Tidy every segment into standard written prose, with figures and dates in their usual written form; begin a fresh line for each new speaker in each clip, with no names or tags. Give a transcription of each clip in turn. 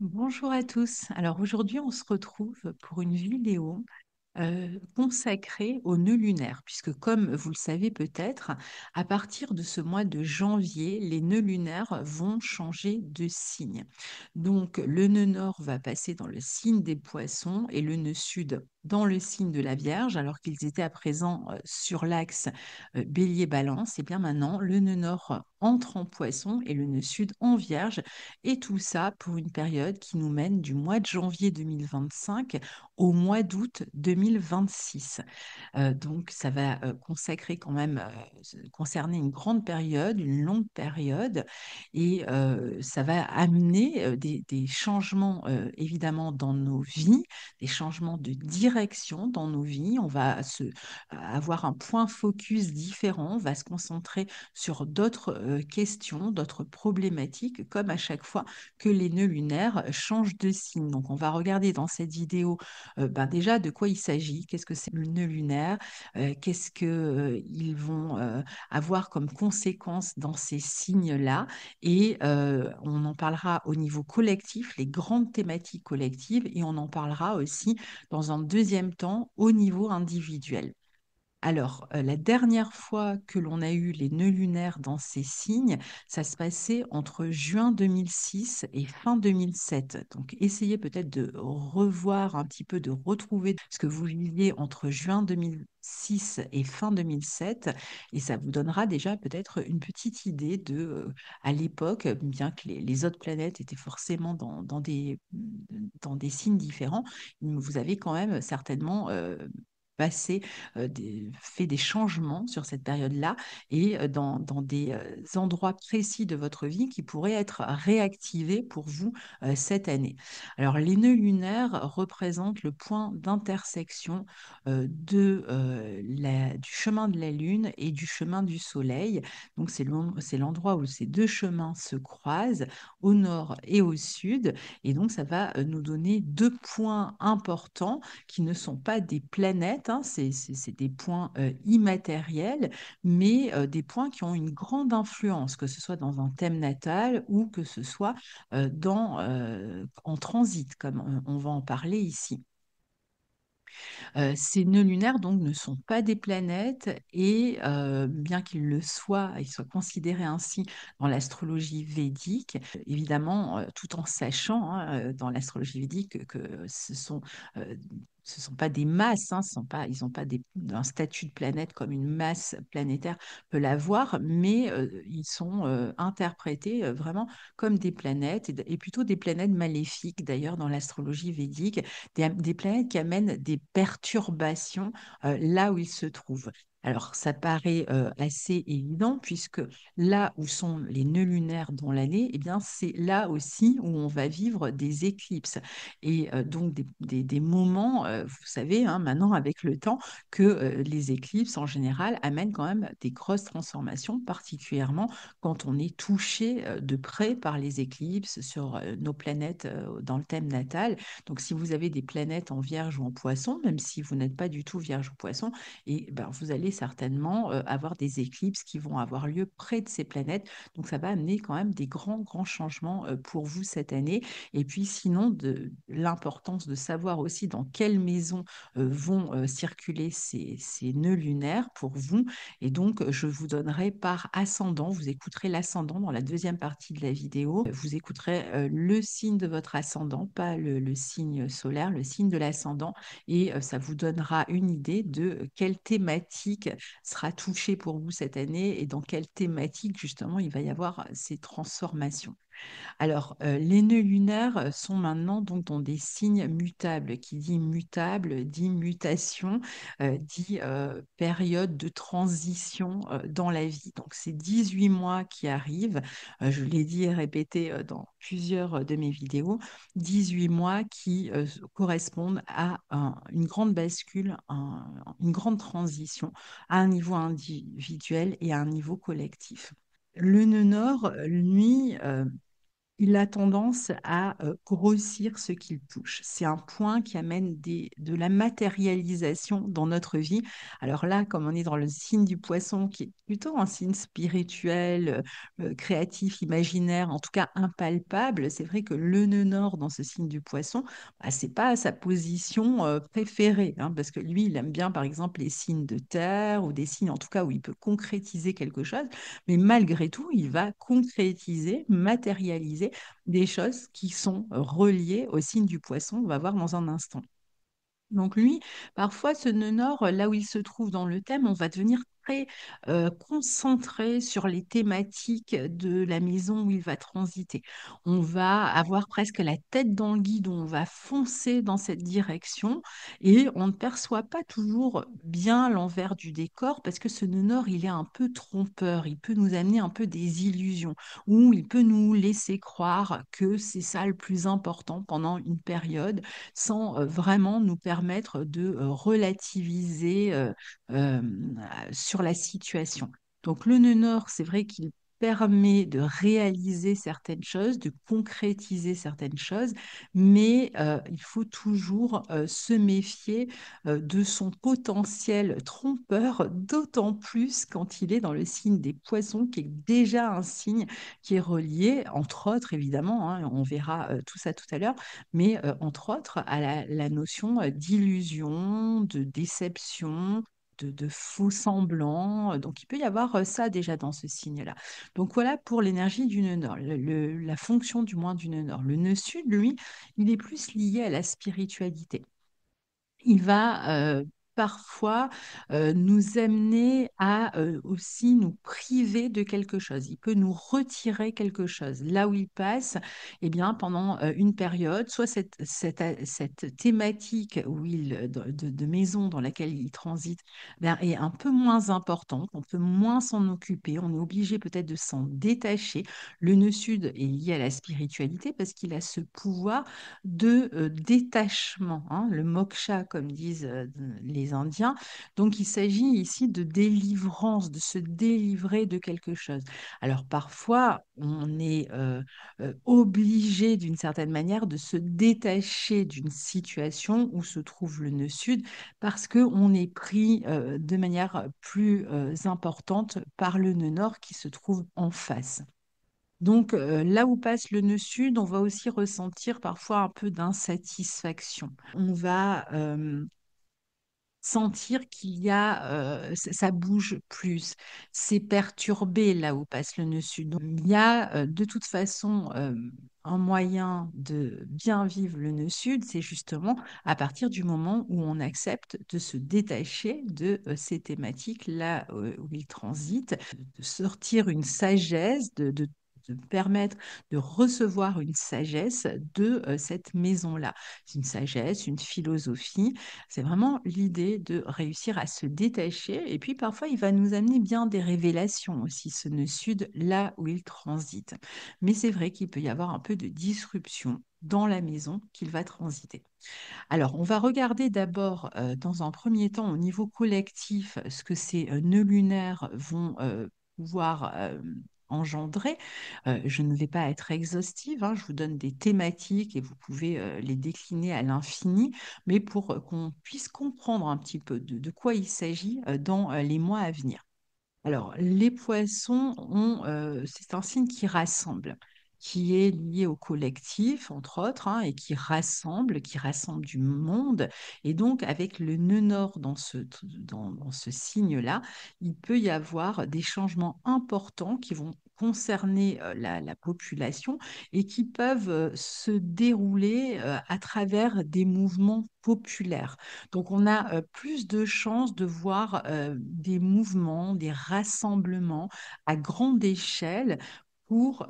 Bonjour à tous. Alors aujourd'hui, on se retrouve pour une vidéo consacrée aux nœuds lunaires, puisque comme vous le savez peut-être, à partir de ce mois de janvier, les nœuds lunaires vont changer de signe. Donc le nœud nord va passer dans le signe des poissons et le nœud sud dans le signe de la Vierge, alors qu'ils étaient à présent sur l'axe Bélier-Balance. Et bien maintenant, le nœud nord entre en poisson et le nœud sud en Vierge. Et tout ça pour une période qui nous mène du mois de janvier 2025 au mois d'août 2026. Donc, ça va consacrer quand même, concerner une grande période, une longue période, et ça va amener des changements évidemment dans nos vies, des changements de direction dans nos vies. On va avoir un point focus différent, on va se concentrer sur d'autres questions, d'autres problématiques, comme à chaque fois que les nœuds lunaires changent de signe. Donc, on va regarder dans cette vidéo déjà de quoi il s'agit, qu'est-ce que c'est le nœud lunaire, qu'est-ce que, ils vont avoir comme conséquences dans ces signes-là. Et on en parlera au niveau collectif, les grandes thématiques collectives, et on en parlera aussi dans un deuxième temps au niveau individuel. Alors, la dernière fois que l'on a eu les nœuds lunaires dans ces signes, ça se passait entre juin 2006 et fin 2007. Donc, essayez peut-être de revoir un petit peu, de retrouver ce que vous viviez entre juin 2006 et fin 2007, et ça vous donnera déjà peut-être une petite idée de, à l'époque, bien que les autres planètes étaient forcément dans des signes différents, vous avez quand même certainement passé fait des changements sur cette période-là et dans des endroits précis de votre vie qui pourraient être réactivés pour vous cette année. Alors, les nœuds lunaires représentent le point d'intersection du chemin de la Lune et du chemin du Soleil. Donc, c'est l'endroit où ces deux chemins se croisent au nord et au sud. Et donc, ça va nous donner deux points importants qui ne sont pas des planètes, hein, c'est des points immatériels, mais des points qui ont une grande influence, que ce soit dans un thème natal ou que ce soit en transit, comme on va en parler ici. Ces nœuds lunaires donc ne sont pas des planètes et bien qu'ils le soient, ils soient considérés ainsi dans l'astrologie védique, évidemment, tout en sachant hein, dans l'astrologie védique que ce sont pas des masses, hein, ils n'ont pas un statut de planète comme une masse planétaire peut l'avoir, mais ils sont interprétés vraiment comme des planètes et plutôt des planètes maléfiques d'ailleurs dans l'astrologie védique, des planètes qui amènent des perturbations là où ils se trouvent. Alors, ça paraît assez évident puisque là où sont les nœuds lunaires dans l'année, eh bien, c'est là aussi où on va vivre des éclipses. Et donc, des moments, vous savez, hein, maintenant avec le temps, que les éclipses en général amènent quand même des grosses transformations, particulièrement quand on est touché de près par les éclipses sur nos planètes dans le thème natal. Donc, si vous avez des planètes en Vierge ou en Poisson, même si vous n'êtes pas du tout Vierge ou Poisson, et ben, vous allez certainement avoir des éclipses qui vont avoir lieu près de ces planètes. Donc, ça va amener quand même des grands, grands changements pour vous cette année. Et puis, sinon, de l'importance de savoir aussi dans quelle maison vont circuler ces nœuds lunaires pour vous. Et donc, je vous donnerai par ascendant, vous écouterez l'ascendant dans la deuxième partie de la vidéo. Vous écouterez le signe de votre ascendant, pas le signe solaire, le signe de l'ascendant. Et ça vous donnera une idée de quelle thématique sera touchée pour vous cette année et dans quelle thématique, justement, il va y avoir ces transformations. Alors, les nœuds lunaires sont maintenant donc dans des signes mutables. Qui dit mutable dit mutation, dit période de transition dans la vie. Donc, c'est 18 mois qui arrivent. Je l'ai dit et répété dans plusieurs de mes vidéos. 18 mois qui correspondent à une grande bascule, une grande transition à un niveau individuel et à un niveau collectif. Le nœud nord, lui, il a tendance à grossir ce qu'il touche. C'est un point qui amène de la matérialisation dans notre vie. Alors là, comme on est dans le signe du poisson, qui est plutôt un signe spirituel, créatif, imaginaire, en tout cas impalpable, c'est vrai que le nœud nord dans ce signe du poisson, bah, c'est pas sa position préférée, hein, parce que lui, il aime bien, par exemple, les signes de terre ou des signes, en tout cas, où il peut concrétiser quelque chose. Mais malgré tout, il va concrétiser, matérialiser des choses qui sont reliées au signe du poisson. On va voir dans un instant. Donc lui, parfois, ce nœud nord, là où il se trouve dans le thème, on va devenir très concentré sur les thématiques de la maison où il va transiter. On va avoir presque la tête dans le guidon, on va foncer dans cette direction et on ne perçoit pas toujours bien l'envers du décor parce que ce nœud nord, il est un peu trompeur, il peut nous amener un peu des illusions ou il peut nous laisser croire que c'est ça le plus important pendant une période sans vraiment nous permettre de relativiser euh, sur la situation. Donc le nœud nord, c'est vrai qu'il permet de réaliser certaines choses, de concrétiser certaines choses, mais il faut toujours se méfier de son potentiel trompeur, d'autant plus quand il est dans le signe des poissons, qui est déjà un signe qui est relié, entre autres évidemment, hein, on verra tout ça tout à l'heure, mais entre autres à la notion d'illusion, de déception, de faux semblants. Donc, il peut y avoir ça déjà dans ce signe-là. Donc, voilà pour l'énergie du nœud nord, la fonction du moins du nœud nord. Le nœud sud, lui, il est plus lié à la spiritualité. Il va parfois nous amener à aussi nous priver de quelque chose. Il peut nous retirer quelque chose. Là où il passe, eh bien, pendant une période, soit cette thématique où de maison dans laquelle il transite ben, est un peu moins importante, on peut moins s'en occuper, on est obligé peut-être de s'en détacher. Le nœud sud est lié à la spiritualité parce qu'il a ce pouvoir de détachement, hein, le moksha, comme disent les Indiens. Donc, il s'agit ici de délivrance, de se délivrer de quelque chose. Alors, parfois, on est obligé, d'une certaine manière, de se détacher d'une situation où se trouve le nœud sud parce qu'on est pris de manière plus importante par le nœud nord qui se trouve en face. Donc, là où passe le nœud sud, on va aussi ressentir parfois un peu d'insatisfaction. On va sentir qu'il y a, ça bouge plus. C'est perturbé là où passe le nœud sud. Donc, il y a de toute façon un moyen de bien vivre le nœud sud, c'est justement à partir du moment où on accepte de se détacher de ces thématiques là où il transite, de sortir une sagesse, de permettre de recevoir une sagesse de cette maison-là. C'est une sagesse, une philosophie, c'est vraiment l'idée de réussir à se détacher. Et puis parfois, il va nous amener bien des révélations aussi, ce nœud sud, là où il transite. Mais c'est vrai qu'il peut y avoir un peu de disruption dans la maison qu'il va transiter. Alors, on va regarder d'abord, dans un premier temps, au niveau collectif, ce que ces nœuds lunaires vont pouvoir engendrer. Je ne vais pas être exhaustive, hein, je vous donne des thématiques et vous pouvez les décliner à l'infini, mais pour qu'on puisse comprendre un petit peu de quoi il s'agit dans les mois à venir. Alors, les poissons c'est un signe qui rassemble, qui est lié au collectif, entre autres, hein, et qui rassemble du monde. Et donc, avec le nœud nord dans ce signe-là, il peut y avoir des changements importants qui vont concerner la population et qui peuvent se dérouler à travers des mouvements populaires. Donc, on a plus de chances de voir des mouvements, des rassemblements à grande échelle pour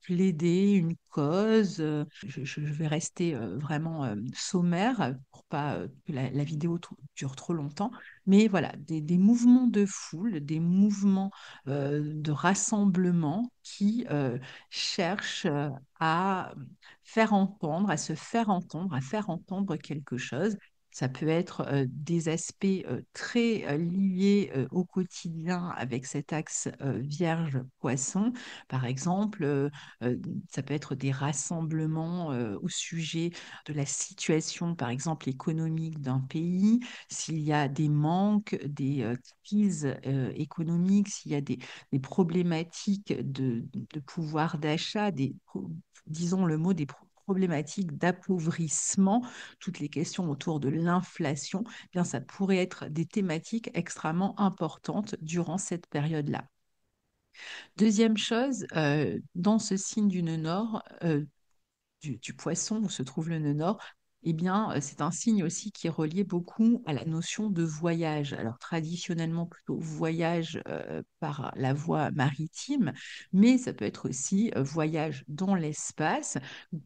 plaider une cause. Je vais rester vraiment sommaire pour pas que la vidéo dure trop longtemps. Mais voilà, des mouvements de foule, des mouvements de rassemblement qui cherchent à faire entendre, à se faire entendre, à faire entendre quelque chose Ça peut être des aspects très liés au quotidien avec cet axe Vierge-Poisson. Par exemple, euh, ça peut être des rassemblements au sujet de la situation, par exemple, économique d'un pays, s'il y a des manques, des crises économiques, s'il y a des problématiques de pouvoir d'achat, disons le mot, problématiques d'appauvrissement, toutes les questions autour de l'inflation, eh bien, ça pourrait être des thématiques extrêmement importantes durant cette période-là. Deuxième chose, dans ce signe du nœud nord, du poisson où se trouve le nœud nord, eh bien, c'est un signe aussi qui est relié beaucoup à la notion de voyage. Alors, traditionnellement, plutôt voyage par la voie maritime, mais ça peut être aussi voyage dans l'espace.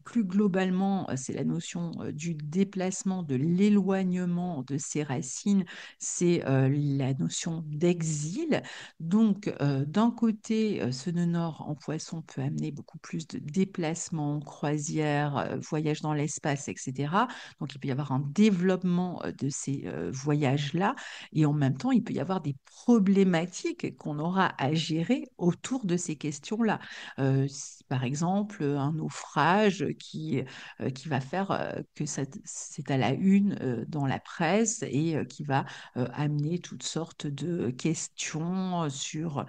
Plus globalement, c'est la notion du déplacement, de l'éloignement de ses racines, c'est la notion d'exil. Donc, d'un côté, ce nœud nord en poisson peut amener beaucoup plus de déplacements, croisières, voyages dans l'espace, etc. Donc, il peut y avoir un développement de ces voyages-là. Et en même temps, il peut y avoir des problématiques qu'on aura à gérer autour de ces questions-là. Par exemple, un naufrage qui va faire que c'est à la une dans la presse et qui va amener toutes sortes de questions sur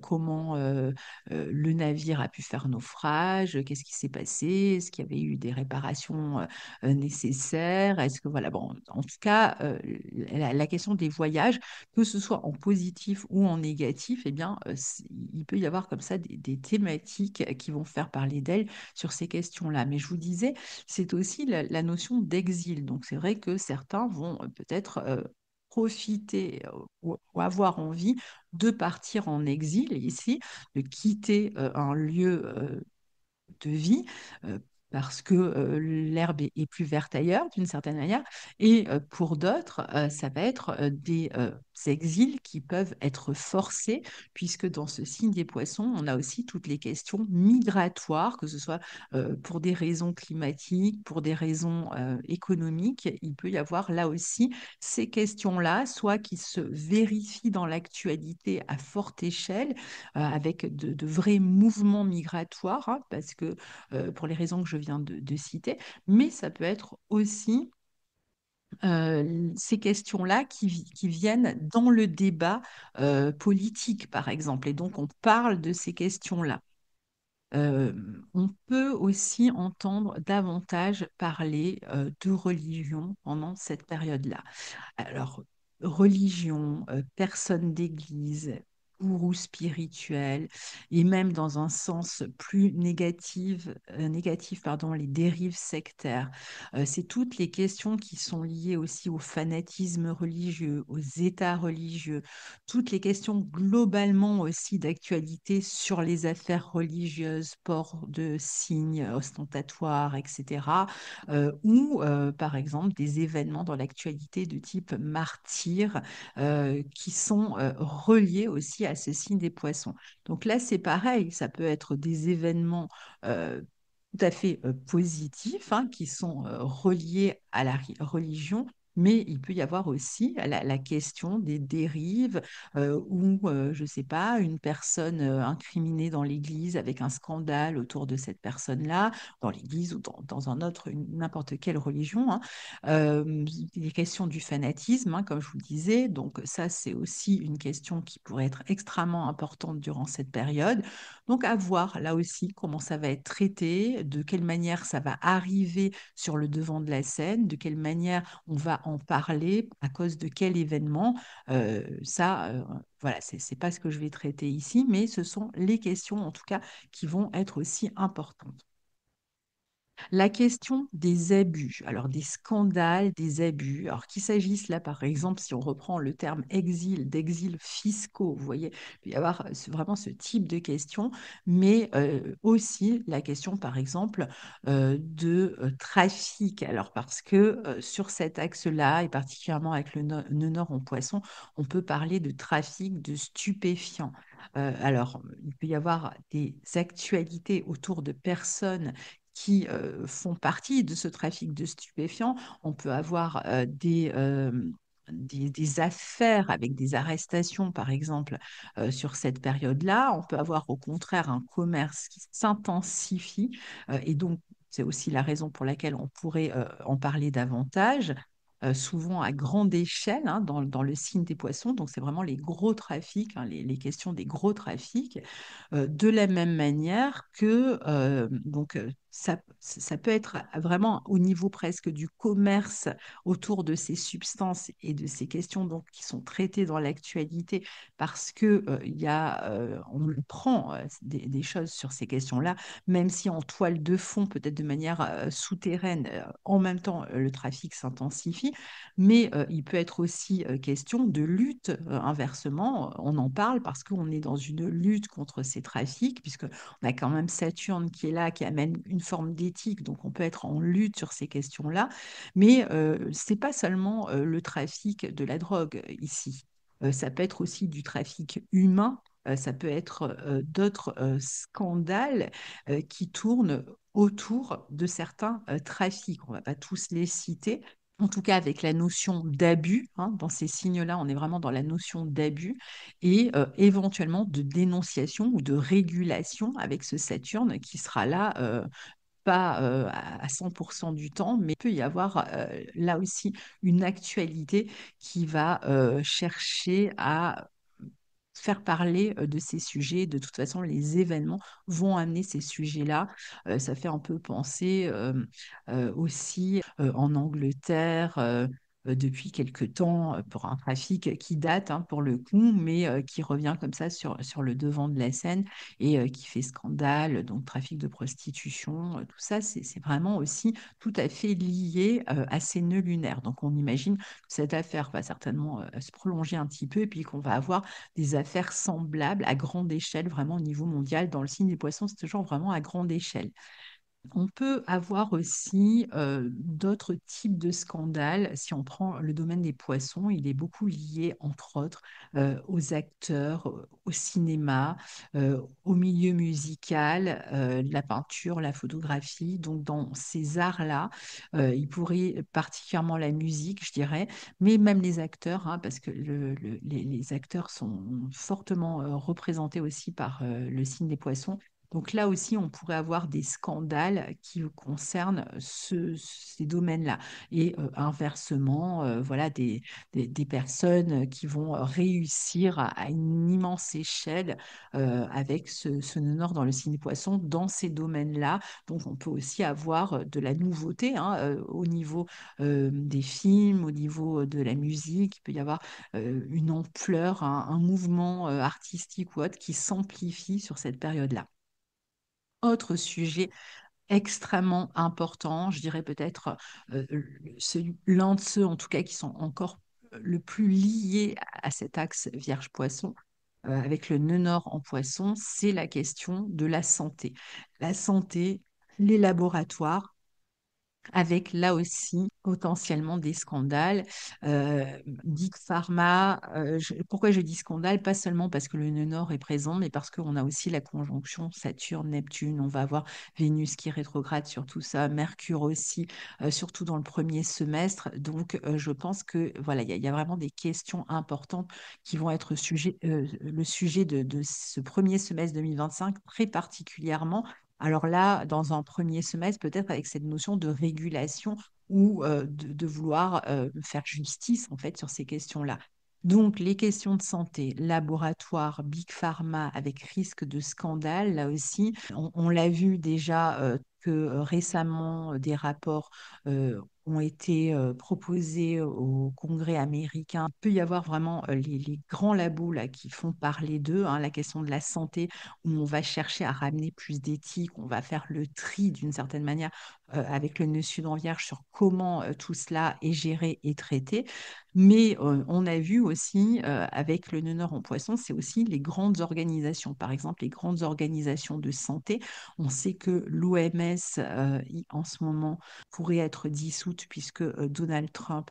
comment le navire a pu faire naufrage, qu'est-ce qui s'est passé, est-ce qu'il y avait eu des réparations nécessaires, est-ce que voilà, bon, en tout cas, la question des voyages, que ce soit en positif ou en négatif, eh bien, il peut y avoir comme ça des thématiques qui vont faire parler d'elle sur ces questions-là. Mais je vous disais, c'est aussi la notion d'exil. Donc, c'est vrai que certains vont peut-être profiter ou avoir envie de partir en exil ici, de quitter un lieu de vie, parce que l'herbe est plus verte ailleurs, d'une certaine manière. Et pour d'autres, ça va être des exils qui peuvent être forcés, puisque dans ce signe des poissons, on a aussi toutes les questions migratoires, que ce soit pour des raisons climatiques, pour des raisons économiques. Il peut y avoir là aussi ces questions-là, soit qui se vérifient dans l'actualité à forte échelle, avec de vrais mouvements migratoires, hein, parce que pour les raisons que je viens de citer, mais ça peut être aussi ces questions-là qui viennent dans le débat politique, par exemple, et donc on parle de ces questions-là. Euh, on peut aussi entendre davantage parler de religion pendant cette période-là. Alors, religion, personne d'église, gourou spirituel, et même dans un sens plus négatif, pardon, les dérives sectaires. C'est toutes les questions qui sont liées aussi au fanatisme religieux, aux états religieux, toutes les questions globalement aussi d'actualité sur les affaires religieuses, port de signes ostentatoires, etc. Ou par exemple des événements dans l'actualité de type martyr qui sont reliés aussi à ce signe des poissons. Donc là, c'est pareil, ça peut être des événements tout à fait positifs, hein, qui sont reliés à la religion. Mais il peut y avoir aussi la question des dérives où, je ne sais pas, une personne incriminée dans l'Église avec un scandale autour de cette personne-là, dans l'Église ou dans un autre, n'importe quelle religion, hein. Les questions du fanatisme, hein, comme je vous le disais, donc ça, c'est aussi une question qui pourrait être extrêmement importante durant cette période. Donc, à voir là aussi comment ça va être traité, de quelle manière ça va arriver sur le devant de la scène, de quelle manière on va en parler, à cause de quel événement. Voilà, c'est pas ce que je vais traiter ici, mais ce sont les questions, en tout cas, qui vont être aussi importantes. La question des abus, alors des scandales, des abus, alors qu'il s'agisse là, par exemple, si on reprend le terme exil, d'exil fiscaux, vous voyez, il peut y avoir vraiment ce type de questions, mais aussi la question, par exemple, de trafic. Alors, parce que sur cet axe-là, et particulièrement avec le nœud nord en poisson, on peut parler de trafic de stupéfiants. Alors, il peut y avoir des actualités autour de personnes font partie de ce trafic de stupéfiants. On peut avoir des affaires avec des arrestations, par exemple, sur cette période-là. On peut avoir au contraire un commerce qui s'intensifie et donc c'est aussi la raison pour laquelle on pourrait en parler davantage. Souvent à grande échelle hein, dans le signe des poissons. Donc, c'est vraiment les gros trafics, hein, les questions des gros trafics. De la même manière que ça peut être vraiment au niveau presque du commerce autour de ces substances et de ces questions donc, qui sont traitées dans l'actualité parce que on prend des choses sur ces questions-là, même si en toile de fond, peut-être de manière souterraine, en même temps, le trafic s'intensifie, mais il peut être aussi question de lutte inversement. On en parle parce qu'on est dans une lutte contre ces trafics, puisqu'on a quand même Saturne qui est là, qui amène une forme d'éthique, donc on peut être en lutte sur ces questions-là. Mais ce n'est pas seulement le trafic de la drogue ici. Ça peut être aussi du trafic humain. Ça peut être d'autres scandales qui tournent autour de certains trafics. On ne va pas tous les citer, en tout cas avec la notion d'abus. Hein, dans ces signes-là, on est vraiment dans la notion d'abus et éventuellement de dénonciation ou de régulation avec ce Saturne qui sera là. Pas à 100% du temps, mais il peut y avoir là aussi une actualité qui va chercher à faire parler de ces sujets. De toute façon, les événements vont amener ces sujets-là. Ça fait un peu penser aussi en Angleterre. Depuis quelque temps pour un trafic qui date hein, pour le coup, mais qui revient comme ça sur le devant de la scène et qui fait scandale, donc trafic de prostitution, tout ça, c'est vraiment aussi tout à fait lié à ces nœuds lunaires. Donc on imagine que cette affaire va certainement se prolonger un petit peu et puis qu'on va avoir des affaires semblables à grande échelle, vraiment au niveau mondial. Dans le signe des poissons, c'est toujours vraiment à grande échelle. On peut avoir aussi d'autres types de scandales. Si on prend le domaine des poissons, il est beaucoup lié, entre autres, aux acteurs, au cinéma, au milieu musical, la peinture, la photographie. Donc, dans ces arts-là, il pourrait particulièrement la musique, je dirais, mais même les acteurs, hein, parce que les acteurs sont fortement représentés aussi par le signe des poissons. Donc là aussi, on pourrait avoir des scandales qui concernent ces domaines-là. Et inversement, voilà, des personnes qui vont réussir à une immense échelle avec ce nœud nord dans le signe poisson dans ces domaines-là. Donc on peut aussi avoir de la nouveauté hein, au niveau des films, au niveau de la musique. Il peut y avoir une ampleur, un mouvement artistique ou autre qui s'amplifie sur cette période-là. Autre sujet extrêmement important, je dirais peut-être l'un de ceux en tout cas qui sont encore le plus liés à cet axe Vierge-Poisson, avec le nœud nord en Poisson, c'est la question de la santé. La santé, les laboratoires, avec là aussi potentiellement des scandales. Big Pharma, pourquoi je dis scandale? Pas seulement parce que le nœud nord est présent, mais parce qu'on a aussi la conjonction Saturne-Neptune. On va avoir Vénus qui rétrograde sur tout ça, Mercure aussi, surtout dans le premier semestre. Donc, je pense que voilà, il y a vraiment des questions importantes qui vont être le sujet de ce premier semestre 2025, très particulièrement. Alors là, dans un premier semestre, peut-être avec cette notion de régulation ou de vouloir faire justice en fait sur ces questions-là. Donc, les questions de santé, laboratoire, big pharma avec risque de scandale, là aussi, on l'a vu déjà que récemment, des rapports ont été proposés au Congrès américain. Il peut y avoir vraiment les grands labos là, qui font parler d'eux, hein, la question de la santé, où on va chercher à ramener plus d'éthique, on va faire le tri d'une certaine manière avec le nœud sud en Vierge sur comment tout cela est géré et traité. Mais on a vu aussi avec le nœud nord en Poisson, c'est aussi les grandes organisations. Par exemple, les grandes organisations de santé. On sait que l'OMS en ce moment pourrait être dissoute puisque Donald Trump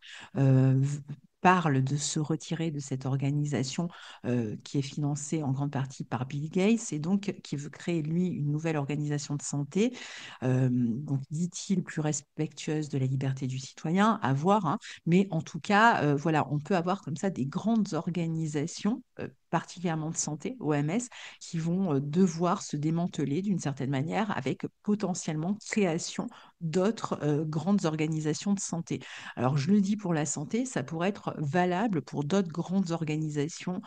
parle de se retirer de cette organisation qui est financée en grande partie par Bill Gates et donc qui veut créer, lui, une nouvelle organisation de santé, donc dit-il plus respectueuse de la liberté du citoyen, à voir, hein, mais en tout cas, voilà, on peut avoir comme ça des grandes organisations, particulièrement de santé, OMS, qui vont devoir se démanteler d'une certaine manière avec potentiellement création d'autres grandes organisations de santé. Alors, je le dis pour la santé, ça pourrait être valable pour d'autres grandes organisations,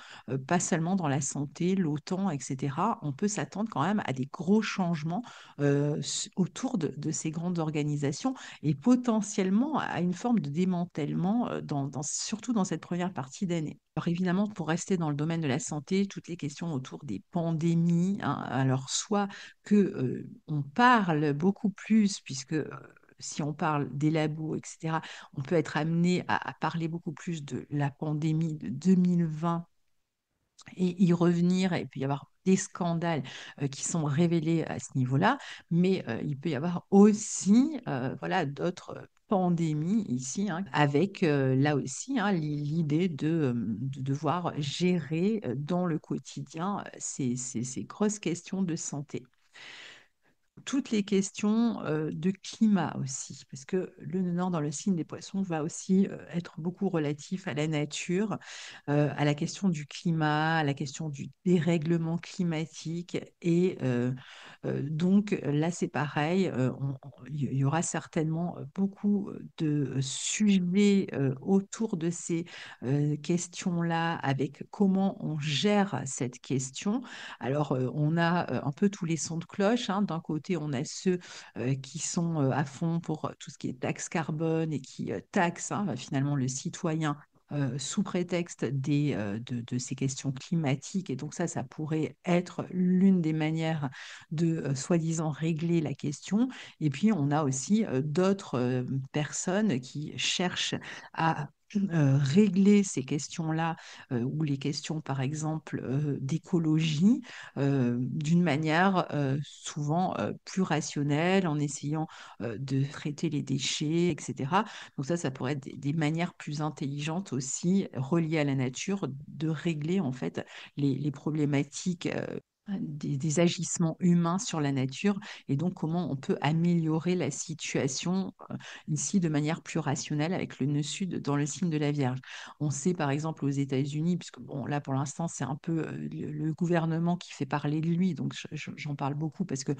pas seulement dans la santé, l'OTAN, etc. On peut s'attendre quand même à des gros changements autour de ces grandes organisations et potentiellement à une forme de démantèlement, surtout dans cette première partie d'année. Alors évidemment, pour rester dans le domaine de la santé, toutes les questions autour des pandémies, hein, alors soit que on parle beaucoup plus, puisque si on parle des labos, etc., on peut être amené à parler beaucoup plus de la pandémie de 2020 et y revenir, et puis y avoir des scandales qui sont révélés à ce niveau-là, mais il peut y avoir aussi voilà, d'autres pandémies ici, hein, avec là aussi hein, l'idée de devoir gérer dans le quotidien ces grosses questions de santé. Toutes les questions de climat aussi, parce que le nœud dans le signe des poissons va aussi être beaucoup relatif à la nature, à la question du climat, à la question du dérèglement climatique. Et donc là, c'est pareil, il y aura certainement beaucoup de sujets autour de ces questions-là, avec comment on gère cette question. Alors, on a un peu tous les sons de cloche, hein. D'un côté, on a ceux qui sont à fond pour tout ce qui est taxe carbone et qui taxent hein, finalement le citoyen sous prétexte de ces questions climatiques. Et donc ça pourrait être l'une des manières de soi-disant régler la question. Et puis, on a aussi d'autres personnes qui cherchent à régler ces questions-là ou les questions, par exemple, d'écologie, d'une manière souvent plus rationnelle, en essayant de traiter les déchets, etc. Donc ça pourrait être des manières plus intelligentes aussi, reliées à la nature, de régler en fait les problématiques des agissements humains sur la nature et donc comment on peut améliorer la situation ici de manière plus rationnelle avec le nœud sud dans le signe de la Vierge. On sait par exemple aux États-Unis, puisque bon là pour l'instant c'est un peu le gouvernement qui fait parler de lui, donc j'en parle beaucoup parce que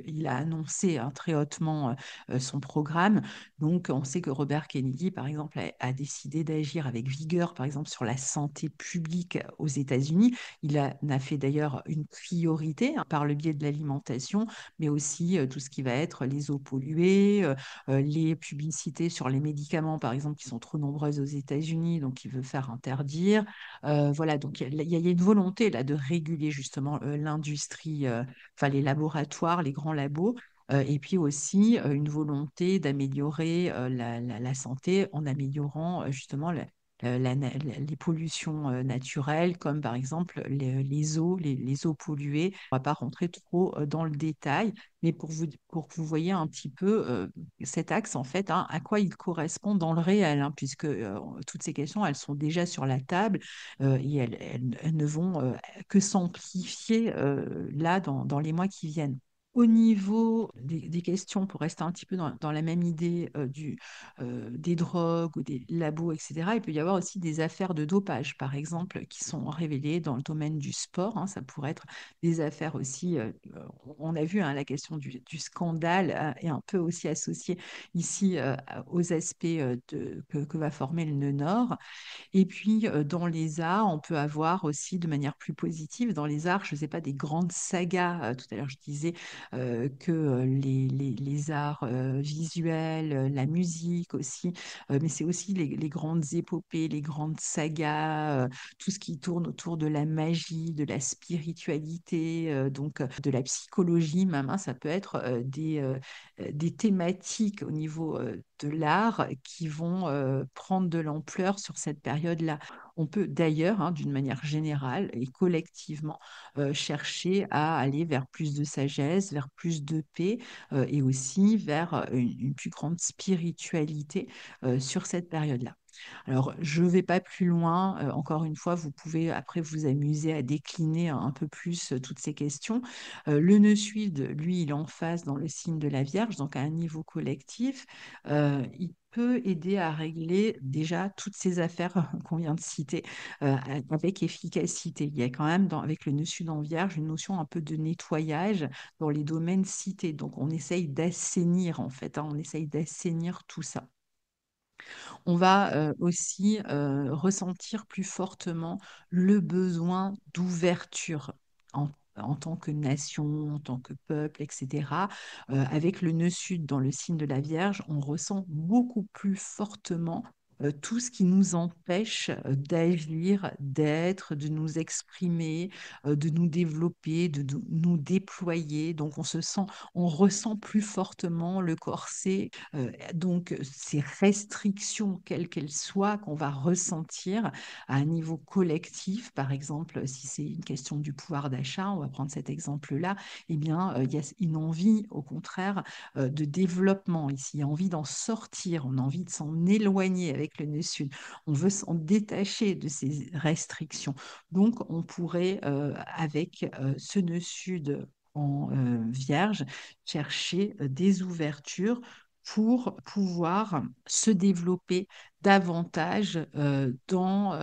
il a annoncé hein, très hautement son programme. Donc on sait que Robert Kennedy par exemple a décidé d'agir avec vigueur par exemple sur la santé publique aux États-Unis. En a fait d'ailleurs une priorité hein, par le biais de l'alimentation, mais aussi tout ce qui va être les eaux polluées, les publicités sur les médicaments, par exemple, qui sont trop nombreuses aux États-Unis, donc il veut faire interdire. Voilà, donc il y a une volonté là de réguler justement l'industrie, enfin les laboratoires, les grands labos. Et puis aussi une volonté d'améliorer la santé en améliorant justement les pollutions naturelles, comme par exemple les eaux, les eaux polluées. On ne va pas rentrer trop dans le détail, mais pour que vous voyez un petit peu cet axe, en fait, hein, à quoi il correspond dans le réel, hein, puisque toutes ces questions, elles sont déjà sur la table et elles ne vont que s'amplifier là dans les mois qui viennent. Au niveau des questions, pour rester un petit peu dans la même idée des drogues ou des labos, etc., il peut y avoir aussi des affaires de dopage, par exemple, qui sont révélées dans le domaine du sport, hein. Ça pourrait être des affaires aussi, on a vu hein, la question du scandale est un peu aussi associée ici aux aspects que va former le nœud nord. Et puis, dans les arts, on peut avoir aussi de manière plus positive, dans les arts, je ne sais pas, des grandes sagas. Tout à l'heure, je disais que les arts visuels, la musique aussi, mais c'est aussi les grandes épopées, les grandes sagas, tout ce qui tourne autour de la magie, de la spiritualité, donc de la psychologie même, hein. Ça peut être des thématiques au niveau de l'art qui vont prendre de l'ampleur sur cette période-là. On peut d'ailleurs, hein, d'une manière générale et collectivement, chercher à aller vers plus de sagesse, vers plus de paix et aussi vers une plus grande spiritualité sur cette période-là. Alors, je ne vais pas plus loin. Encore une fois, vous pouvez après vous amuser à décliner un peu plus toutes ces questions. Le nœud sud, lui, il est en phase dans le signe de la Vierge, donc à un niveau collectif. Il peut aider à régler déjà toutes ces affaires qu'on vient de citer avec efficacité. Il y a quand même, avec le nœud sud en Vierge, une notion un peu de nettoyage dans les domaines cités. Donc, on essaye d'assainir, en fait, hein, on essaye d'assainir tout ça. On va aussi ressentir plus fortement le besoin d'ouverture en tant que nation, en tant que peuple, etc. Avec le nœud sud dans le signe de la Vierge, on ressent beaucoup plus fortement tout ce qui nous empêche d'agir, d'être, de nous exprimer, de nous développer, de nous déployer. Donc on ressent plus fortement le corset donc, ces restrictions, quelles qu'elles soient, qu'on va ressentir à un niveau collectif, par exemple, si c'est une question du pouvoir d'achat, on va prendre cet exemple-là, eh bien, il y a une envie, au contraire, de développement ici. Il y a envie d'en sortir, on a envie de s'en éloigner avec le nœud sud. On veut s'en détacher de ces restrictions. Donc, on pourrait, avec ce nœud sud en vierge, chercher des ouvertures pour pouvoir se développer davantage dans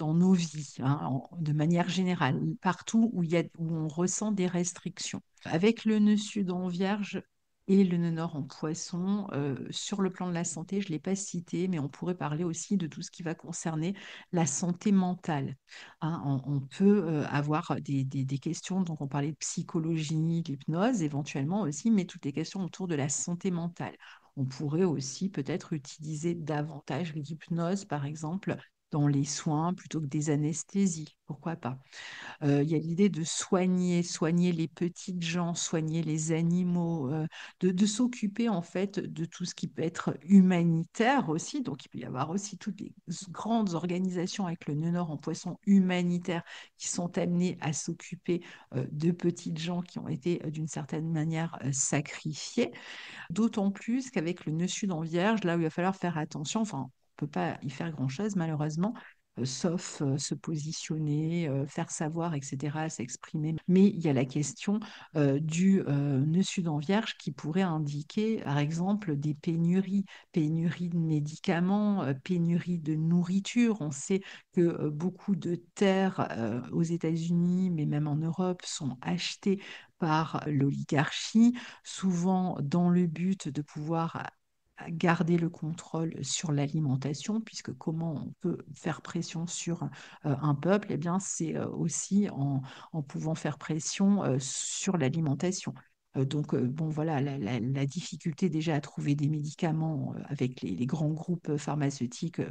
nos vies, hein, de manière générale, partout où on ressent des restrictions. Avec le nœud sud en Vierge et le nœud nord en Poisson, sur le plan de la santé, je ne l'ai pas cité, mais on pourrait parler aussi de tout ce qui va concerner la santé mentale. Hein. On peut avoir des questions, donc on parlait de psychologie, l'hypnose éventuellement aussi, mais toutes les questions autour de la santé mentale. On pourrait aussi peut-être utiliser davantage l'hypnose, par exemple, dans les soins plutôt que des anesthésies. Pourquoi pas? Il y a l'idée de soigner les petites gens, soigner les animaux, de s'occuper en fait de tout ce qui peut être humanitaire aussi. Donc il peut y avoir aussi toutes les grandes organisations avec le nœud nord en poisson humanitaire qui sont amenées à s'occuper de petites gens qui ont été d'une certaine manière sacrifiés. D'autant plus qu'avec le nœud sud en Vierge, là où il va falloir faire attention, enfin, on ne peut pas y faire grand-chose malheureusement, sauf se positionner, faire savoir, etc., s'exprimer. Mais il y a la question du nœud sud en Vierge qui pourrait indiquer, par exemple, des pénuries, pénurie de médicaments, pénurie de nourriture. On sait que beaucoup de terres aux États-Unis, mais même en Europe, sont achetées par l'oligarchie souvent dans le but de pouvoir garder le contrôle sur l'alimentation, puisque comment on peut faire pression sur un peuple, eh bien, c'est aussi en pouvant faire pression sur l'alimentation. Donc, bon, voilà, la difficulté déjà à trouver des médicaments avec les grands groupes pharmaceutiques,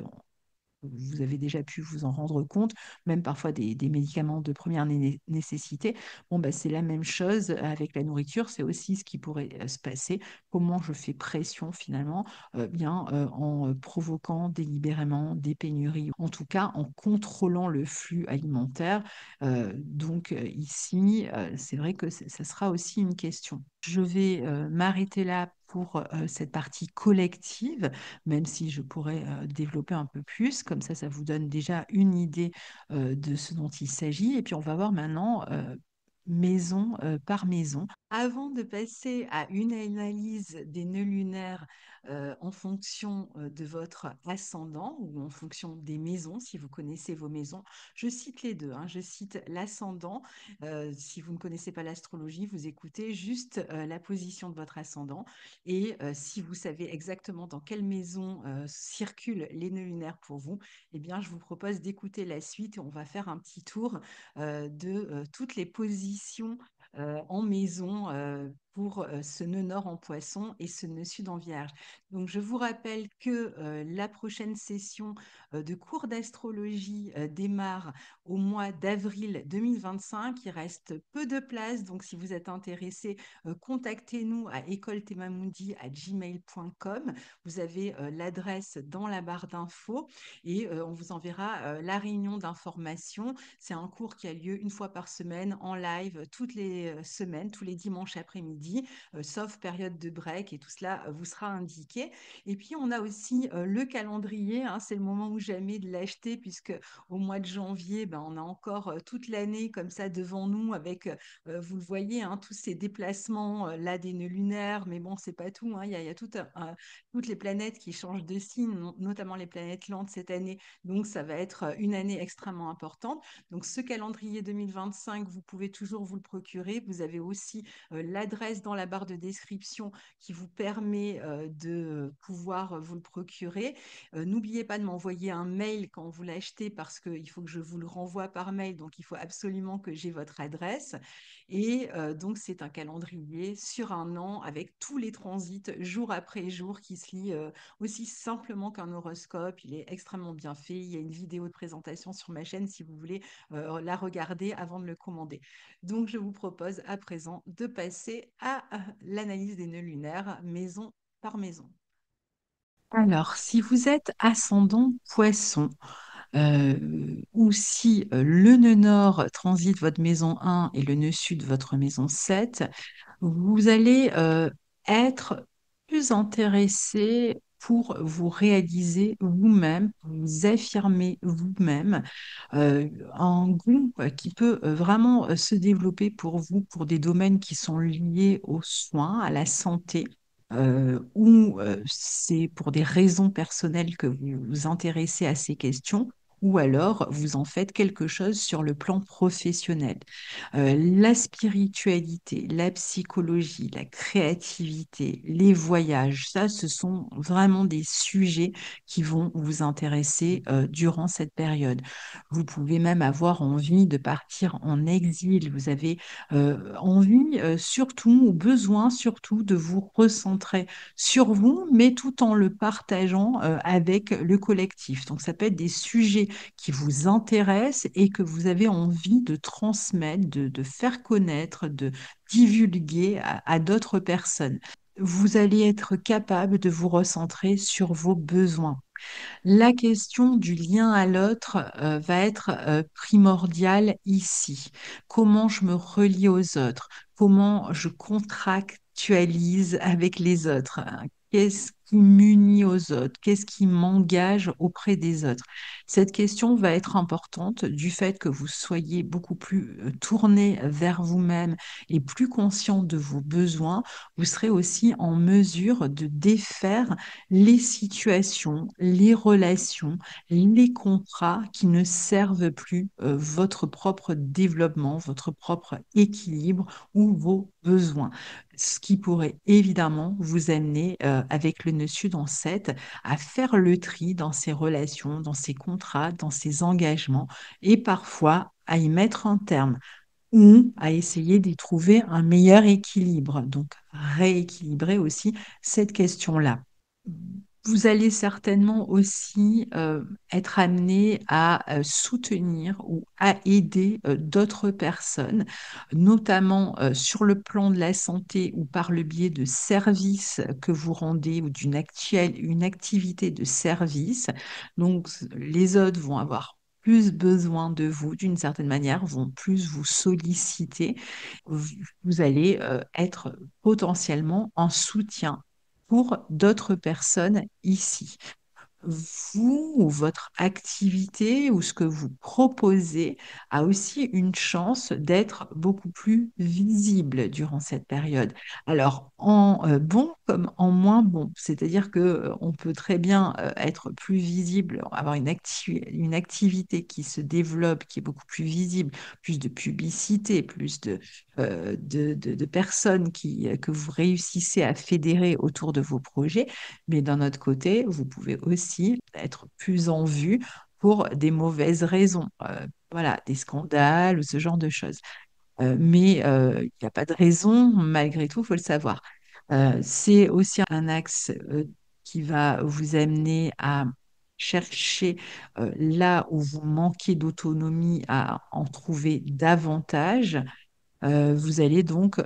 vous avez déjà pu vous en rendre compte, même parfois des médicaments de première nécessité. Bon, bah, c'est la même chose avec la nourriture, c'est aussi ce qui pourrait se passer. Comment je fais pression finalement, bien en provoquant délibérément des pénuries, en tout cas en contrôlant le flux alimentaire. Donc ici, c'est vrai que ça sera aussi une question. Je vais m'arrêter là pour cette partie collective même si je pourrais développer un peu plus. Comme ça vous donne déjà une idée de ce dont il s'agit. Et puis, on va voir maintenant maison par maison. Avant de passer à une analyse des nœuds lunaires en fonction de votre ascendant ou en fonction des maisons, si vous connaissez vos maisons, je cite les deux. Hein. Je cite l'ascendant. Si vous ne connaissez pas l'astrologie, vous écoutez juste la position de votre ascendant. Et si vous savez exactement dans quelle maison circulent les nœuds lunaires pour vous, eh bien, je vous propose d'écouter la suite et on va faire un petit tour de toutes les positions en maison pour ce nœud nord en poisson et ce nœud sud en vierge. Donc, je vous rappelle que la prochaine session de cours d'astrologie démarre au mois d'avril 2025. Il reste peu de place, donc si vous êtes intéressé, contactez-nous à écoletemamundi@gmail.com. Vous avez l'adresse dans la barre d'infos et on vous enverra la réunion d'information. C'est un cours qui a lieu une fois par semaine en live toutes les semaines, tous les dimanches après-midi dit, sauf période de break et tout cela vous sera indiqué. Et puis, on a aussi le calendrier, hein, c'est le moment ou jamais de l'acheter puisque au mois de janvier, ben, on a encore toute l'année comme ça devant nous avec, vous le voyez, hein, tous ces déplacements là des nœuds lunaires, mais bon, c'est pas tout, hein, il y a toutes les planètes qui changent de signe, notamment les planètes lentes cette année. Donc, ça va être une année extrêmement importante. Donc, ce calendrier 2025, vous pouvez toujours vous le procurer. Vous avez aussi l'adresse dans la barre de description qui vous permet de pouvoir vous le procurer. N'oubliez pas de m'envoyer un mail quand vous l'achetez parce qu'il faut que je vous le renvoie par mail. Donc, il faut absolument que j'ai votre adresse. Et donc, c'est un calendrier sur un an avec tous les transits jour après jour qui se lit aussi simplement qu'un horoscope. Il est extrêmement bien fait. Il y a une vidéo de présentation sur ma chaîne si vous voulez la regarder avant de le commander. Donc, je vous propose à présent de passer à l'analyse des nœuds lunaires maison par maison. Alors, si vous êtes ascendant poisson, ou si le nœud nord transite votre maison 1 et le nœud sud votre maison 7, vous allez être plus intéressé pour vous réaliser vous-même, vous affirmer vous-même, un goût qui peut vraiment se développer pour vous pour des domaines qui sont liés aux soins, à la santé. Ou c'est pour des raisons personnelles que vous vous intéressez à ces questions, ou alors vous en faites quelque chose sur le plan professionnel. La spiritualité, la psychologie, la créativité, les voyages, ça, ce sont vraiment des sujets qui vont vous intéresser durant cette période. Vous pouvez même avoir envie de partir en exil. Vous avez envie surtout ou besoin surtout de vous recentrer sur vous, mais tout en le partageant avec le collectif. Donc, ça peut être des sujets qui vous intéressent et que vous avez envie de transmettre, de faire connaître, de divulguer à d'autres personnes. Vous allez être capable de vous recentrer sur vos besoins. La question du lien à l'autre va être primordiale ici. Comment je me relie aux autres? Comment je contractualise avec les autres? Qu'est-ce qui m'unit aux autres? Qu'est-ce qui m'engage auprès des autres? Cette question va être importante du fait que vous soyez beaucoup plus tourné vers vous-même et plus conscient de vos besoins. Vous serez aussi en mesure de défaire les situations, les relations, les contrats qui ne servent plus votre propre développement, votre propre équilibre ou vos besoins. Ce qui pourrait évidemment vous amener, avec le nœud sud en 7, à faire le tri dans ces relations, dans ces contrats, dans ces engagements et parfois à y mettre un terme ou à essayer d'y trouver un meilleur équilibre. Donc, rééquilibrer aussi cette question-là. Vous allez certainement aussi être amené à soutenir ou à aider d'autres personnes, notamment sur le plan de la santé ou par le biais de services que vous rendez ou une activité de service. Donc, les autres vont avoir plus besoin de vous d'une certaine manière, vont plus vous solliciter. Vous allez être potentiellement en soutien pour d'autres personnes ici. Vous ou votre activité ou ce que vous proposez a aussi une chance d'être beaucoup plus visible durant cette période. Alors, en bon comme en moins bon, c'est-à-dire que on peut très bien être plus visible, avoir une activité qui se développe, qui est beaucoup plus visible, plus de publicité, plus de personnes que vous réussissez à fédérer autour de vos projets. Mais d'un autre côté, vous pouvez aussi être plus en vue pour des mauvaises raisons. Voilà, des scandales ou ce genre de choses. Mais il n'y a pas de raison, malgré tout, il faut le savoir. C'est aussi un axe qui va vous amener à chercher là où vous manquez d'autonomie, à en trouver davantage. Vous allez donc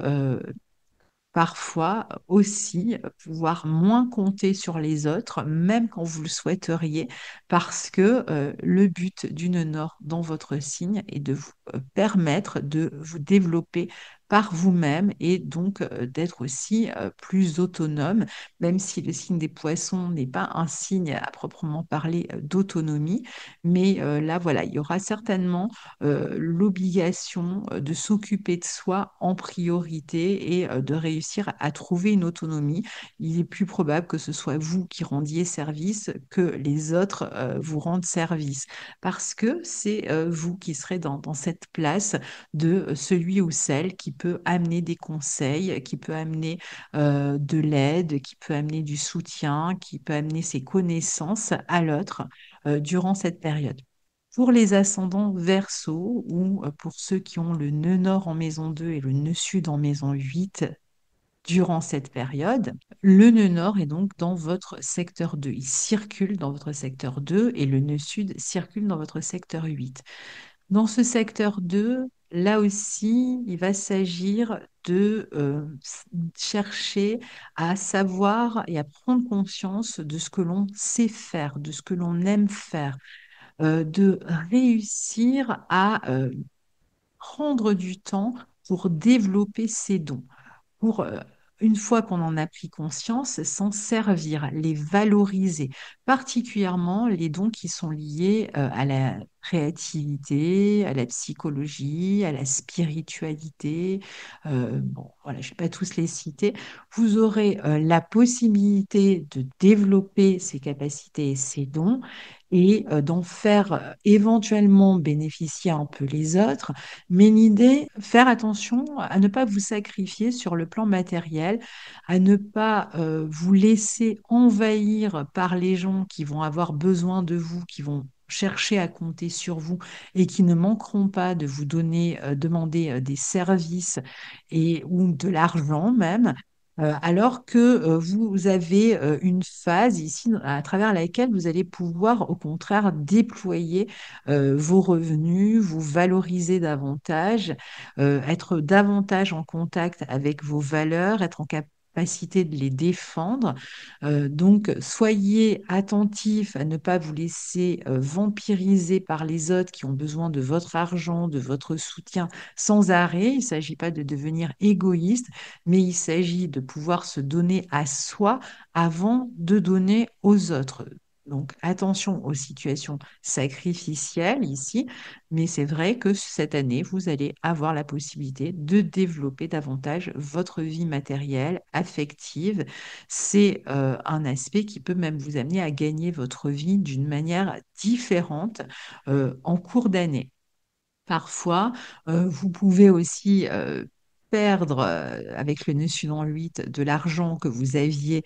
parfois aussi pouvoir moins compter sur les autres, même quand vous le souhaiteriez, parce que le but d'une Nord dans votre signe est de vous permettre de vous développer par vous-même et donc d'être aussi plus autonome, même si le signe des poissons n'est pas un signe à proprement parler d'autonomie. Mais là, voilà, il y aura certainement l'obligation de s'occuper de soi en priorité et de réussir à trouver une autonomie. Il est plus probable que ce soit vous qui rendiez service que les autres vous rendent service, parce que c'est vous qui serez dans cette place de celui ou celle qui peut amener des conseils, qui peut amener de l'aide, qui peut amener du soutien, qui peut amener ses connaissances à l'autre durant cette période. Pour les ascendants Verseau ou pour ceux qui ont le nœud nord en maison 2 et le nœud sud en maison 8 durant cette période, le nœud nord est donc dans votre secteur 2. Il circule dans votre secteur 2 et le nœud sud circule dans votre secteur 8. Dans ce secteur 2, là aussi, il va s'agir de chercher à savoir et à prendre conscience de ce que l'on sait faire, de ce que l'on aime faire, de réussir à prendre du temps pour développer ses dons pour, une fois qu'on en a pris conscience, s'en servir, les valoriser, particulièrement les dons qui sont liés à la créativité, à la psychologie, à la spiritualité. Bon, voilà, je ne vais pas tous les citer. Vous aurez la possibilité de développer ces capacités et ces dons et d'en faire éventuellement bénéficier un peu les autres, mais l'idée, faire attention à ne pas vous sacrifier sur le plan matériel, à ne pas vous laisser envahir par les gens qui vont avoir besoin de vous, qui vont chercher à compter sur vous et qui ne manqueront pas de vous donner, demander des services et ou de l'argent même. Alors que vous avez une phase ici à travers laquelle vous allez pouvoir au contraire déployer vos revenus, vous valoriser davantage, être davantage en contact avec vos valeurs, être en capacité de les défendre. Donc, soyez attentifs à ne pas vous laisser vampiriser par les autres qui ont besoin de votre argent, de votre soutien sans arrêt. Il ne s'agit pas de devenir égoïste, mais il s'agit de pouvoir se donner à soi avant de donner aux autres. Donc, attention aux situations sacrificielles ici, mais c'est vrai que cette année, vous allez avoir la possibilité de développer davantage votre vie matérielle, affective. C'est un aspect qui peut même vous amener à gagner votre vie d'une manière différente en cours d'année. Parfois, vous pouvez aussi perdre, avec le nœud suivant 8, de l'argent que vous aviez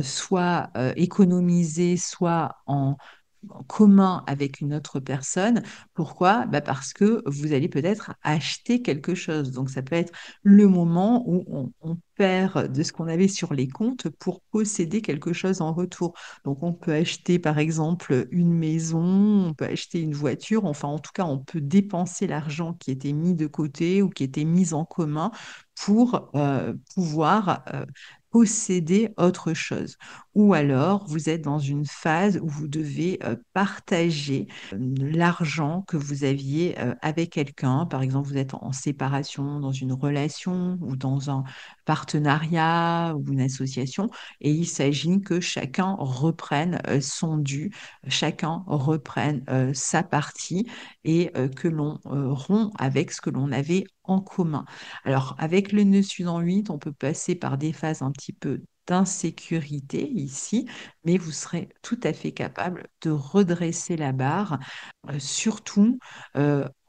soit économisé, soit en commun avec une autre personne. Pourquoi? Bah parce que vous allez peut-être acheter quelque chose. Donc, ça peut être le moment où on perd de ce qu'on avait sur les comptes pour posséder quelque chose en retour. Donc, on peut acheter, par exemple, une maison, on peut acheter une voiture. Enfin, en tout cas, on peut dépenser l'argent qui était mis de côté ou qui était mis en commun pour pouvoir posséder autre chose. Ou alors, vous êtes dans une phase où vous devez partager l'argent que vous aviez avec quelqu'un. Par exemple, vous êtes en séparation, dans une relation ou dans un partenariat ou une association, et il s'agit que chacun reprenne son dû, chacun reprenne sa partie et que l'on rompt avec ce que l'on avait en commun. Alors, avec le nœud suivant 8, on peut passer par des phases un petit peu d'insécurité ici, mais vous serez tout à fait capable de redresser la barre, surtout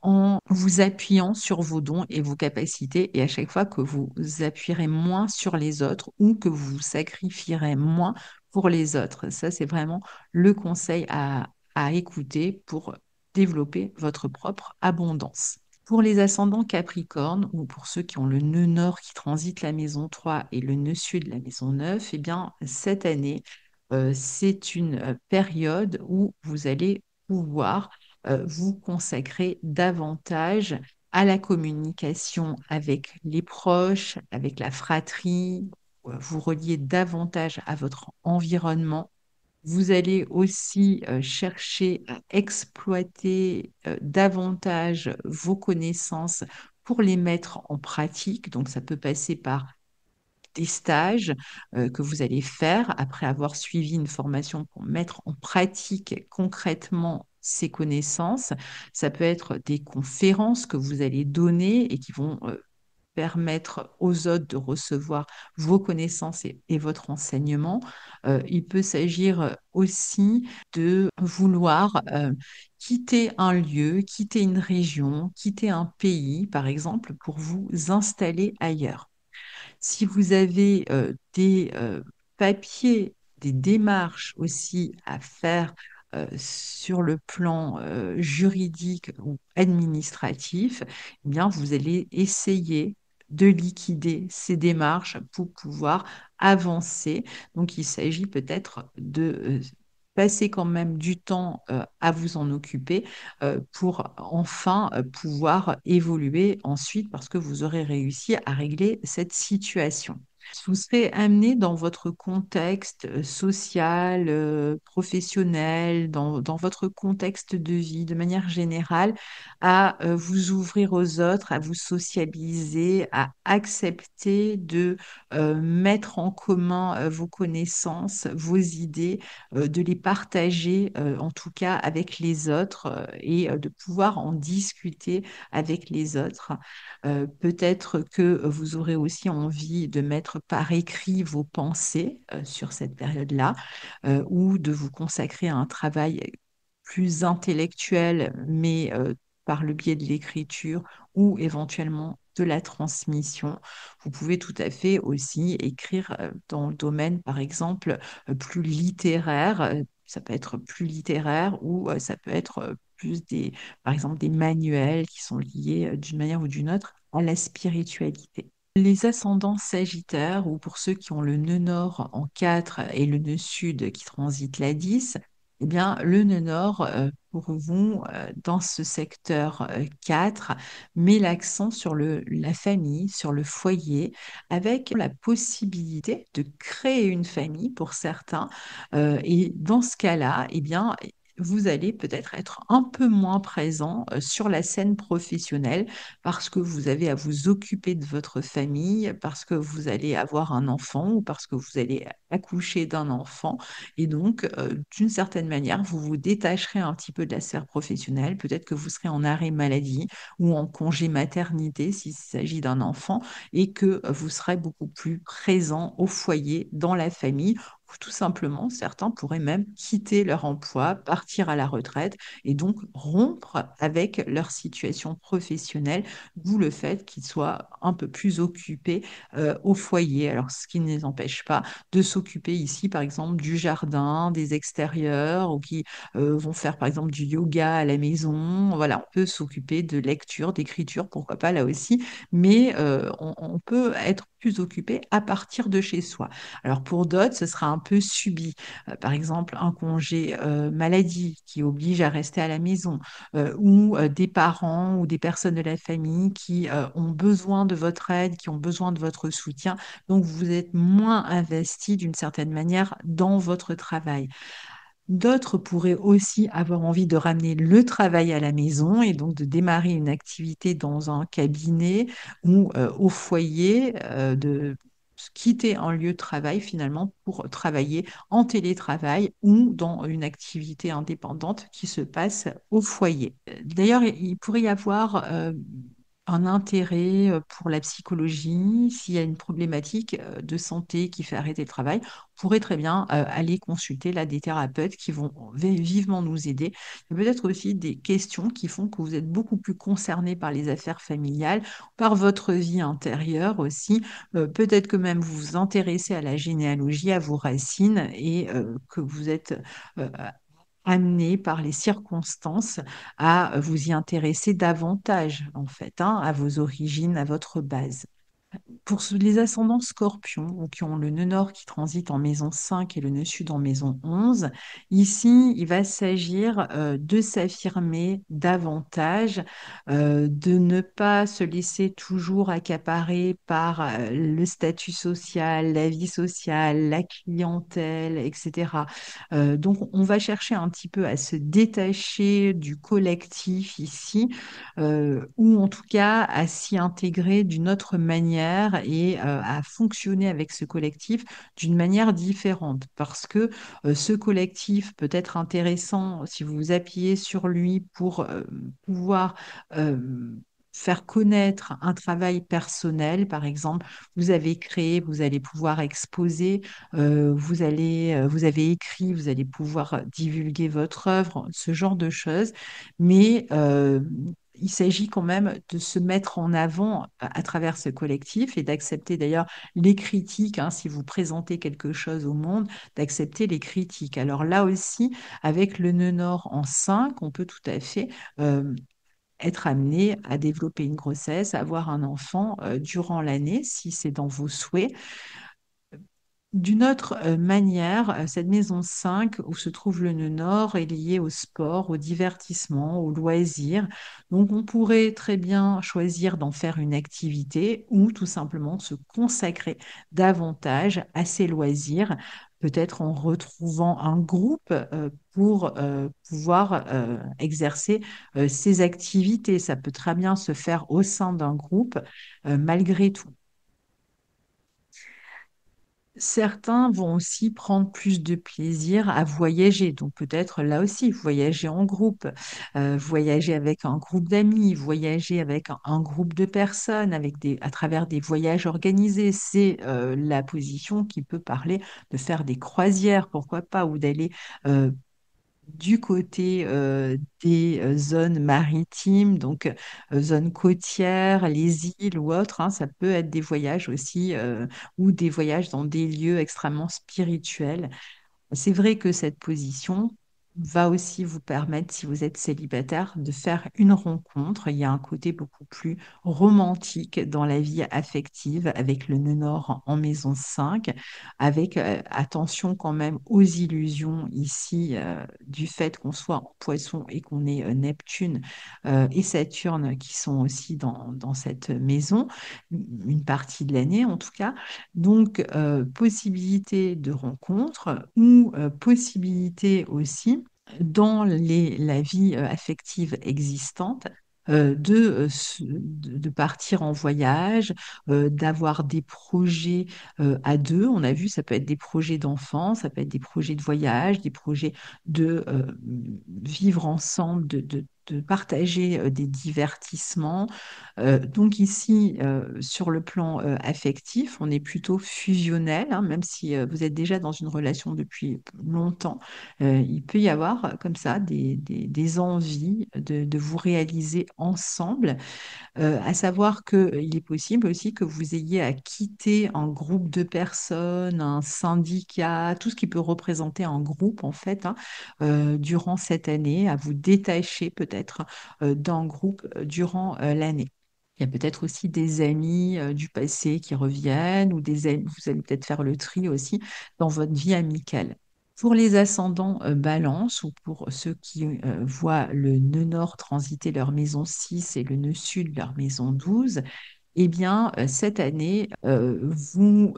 en vous appuyant sur vos dons et vos capacités. Et à chaque fois que vous appuierez moins sur les autres ou que vous vous sacrifierez moins pour les autres. Ça, c'est vraiment le conseil à écouter pour développer votre propre abondance. Pour les ascendants Capricorne ou pour ceux qui ont le nœud nord qui transite la maison 3 et le nœud sud la maison 9, eh bien, cette année, c'est une période où vous allez pouvoir vous consacrer davantage à la communication avec les proches, avec la fratrie, vous relier davantage à votre environnement. Vous allez aussi chercher à exploiter davantage vos connaissances pour les mettre en pratique. Donc, ça peut passer par des stages que vous allez faire après avoir suivi une formation pour mettre en pratique concrètement ces connaissances. Ça peut être des conférences que vous allez donner et qui vont permettre aux autres de recevoir vos connaissances et votre enseignement. Il peut s'agir aussi de vouloir quitter un lieu, quitter une région, quitter un pays, par exemple, pour vous installer ailleurs. Si vous avez des papiers, des démarches aussi à faire sur le plan juridique ou administratif, eh bien, vous allez essayer de liquider ces démarches pour pouvoir avancer. Donc, il s'agit peut-être de passer quand même du temps à vous en occuper pour enfin pouvoir évoluer ensuite parce que vous aurez réussi à régler cette situation. Vous serez amené dans votre contexte social, professionnel, dans votre contexte de vie, de manière générale, à vous ouvrir aux autres, à vous socialiser, à accepter de mettre en commun vos connaissances, vos idées, de les partager, en tout cas avec les autres, et de pouvoir en discuter avec les autres. Peut-être que vous aurez aussi envie de mettre par écrit vos pensées sur cette période-là, ou de vous consacrer à un travail plus intellectuel, mais par le biais de l'écriture ou éventuellement de la transmission. Vous pouvez tout à fait aussi écrire dans le domaine, par exemple, plus littéraire. Ça peut être plus littéraire ou ça peut être plus des, par exemple, des manuels qui sont liés d'une manière ou d'une autre à la spiritualité. Les ascendants sagittaires, ou pour ceux qui ont le nœud nord en 4 et le nœud sud qui transite la 10, eh bien, le nœud nord, pour vous, dans ce secteur 4, met l'accent sur la famille, sur le foyer, avec la possibilité de créer une famille pour certains. Et dans ce cas-là, eh bien, vous allez peut-être être un peu moins présent sur la scène professionnelle parce que vous avez à vous occuper de votre famille, parce que vous allez avoir un enfant ou parce que vous allez accoucher d'un enfant. Et donc, d'une certaine manière, vous vous détacherez un petit peu de la sphère professionnelle. Peut-être que vous serez en arrêt maladie ou en congé maternité s'il s'agit d'un enfant et que vous serez beaucoup plus présent au foyer, dans la famille, ou tout simplement, certains pourraient même quitter leur emploi, partir à la retraite et donc rompre avec leur situation professionnelle, d'où le fait qu'ils soient un peu plus occupés au foyer. Alors, ce qui ne les empêche pas de s'occuper ici, par exemple, du jardin, des extérieurs, ou qui vont faire, par exemple, du yoga à la maison. Voilà, on peut s'occuper de lecture, d'écriture, pourquoi pas là aussi, mais on peut être plus occupé à partir de chez soi. Alors pour d'autres, ce sera un peu subi. Par exemple, un congé maladie qui oblige à rester à la maison, ou des parents ou des personnes de la famille qui ont besoin de votre aide, qui ont besoin de votre soutien. Donc vous êtes moins investi d'une certaine manière dans votre travail. D'autres pourraient aussi avoir envie de ramener le travail à la maison et donc de démarrer une activité dans un cabinet ou au foyer, de quitter un lieu de travail finalement pour travailler en télétravail ou dans une activité indépendante qui se passe au foyer. D'ailleurs, il pourrait y avoir un intérêt pour la psychologie, s'il y a une problématique de santé qui fait arrêter le travail, on pourrait très bien aller consulter là, des thérapeutes qui vont vivement nous aider. Il y a peut-être aussi des questions qui font que vous êtes beaucoup plus concerné par les affaires familiales, par votre vie intérieure aussi. Peut-être que même vous vous intéressez à la généalogie, à vos racines, et que vous êtes euh, amené par les circonstances à vous y intéresser davantage, en fait, hein, à vos origines, à votre base. Les ascendants scorpions, ou qui ont le nœud nord qui transite en maison 5 et le nœud sud en maison 11, ici, il va s'agir de s'affirmer davantage, de ne pas se laisser toujours accaparer par le statut social, la vie sociale, la clientèle, etc. Donc, on va chercher un petit peu à se détacher du collectif ici, ou en tout cas à s'y intégrer d'une autre manière et à fonctionner avec ce collectif d'une manière différente. Parce que ce collectif peut être intéressant si vous vous appuyez sur lui pour pouvoir euh, faire connaître un travail personnel, par exemple, vous avez créé, vous allez pouvoir exposer, vous avez écrit, vous allez pouvoir divulguer votre œuvre, ce genre de choses. Mais il s'agit quand même de se mettre en avant à travers ce collectif et d'accepter d'ailleurs les critiques, hein, si vous présentez quelque chose au monde, d'accepter les critiques. Alors là aussi, avec le nœud nord en 5, on peut tout à fait euh, être amené à développer une grossesse, avoir un enfant durant l'année, si c'est dans vos souhaits. D'une autre manière, cette maison 5 où se trouve le nœud nord est liée au sport, au divertissement, au loisir. Donc on pourrait très bien choisir d'en faire une activité ou tout simplement se consacrer davantage à ses loisirs, peut-être en retrouvant un groupe pour pouvoir exercer ses activités. Ça peut très bien se faire au sein d'un groupe malgré tout. Certains vont aussi prendre plus de plaisir à voyager. Donc peut-être là aussi, voyager en groupe, voyager avec un groupe d'amis, voyager avec un groupe de personnes, à travers des voyages organisés. C'est la position qui peut parler de faire des croisières, pourquoi pas, ou d'aller euh, du côté des zones maritimes, donc zones côtières, les îles ou autres, hein, ça peut être des voyages aussi ou des voyages dans des lieux extrêmement spirituels. C'est vrai que cette position va aussi vous permettre, si vous êtes célibataire, de faire une rencontre. Il y a un côté beaucoup plus romantique dans la vie affective avec le nœud nord en maison 5, avec attention quand même aux illusions ici du fait qu'on soit en poisson et qu'on ait Neptune et Saturne qui sont aussi dans cette maison, une partie de l'année en tout cas. Donc, possibilité de rencontre ou possibilité aussi dans la vie affective existante de partir en voyage, d'avoir des projets à deux. On a vu, ça peut être des projets d'enfants, ça peut être des projets de voyage, des projets de vivre ensemble, de partager des divertissements. Donc ici, sur le plan affectif, on est plutôt fusionnel, hein, même si vous êtes déjà dans une relation depuis longtemps. Il peut y avoir comme ça des envies de vous réaliser ensemble, à savoir qu'il est possible aussi que vous ayez à quitter un groupe de personnes, un syndicat, tout ce qui peut représenter un groupe en fait, hein, durant cette année, à vous détacher peut-être d'un groupe durant l'année. Il y a peut-être aussi des amis du passé qui reviennent ou des amis, vous allez peut-être faire le tri aussi dans votre vie amicale. Pour les ascendants balance ou pour ceux qui voient le nœud nord transiter leur maison 6 et le nœud sud leur maison 12, eh bien, cette année vous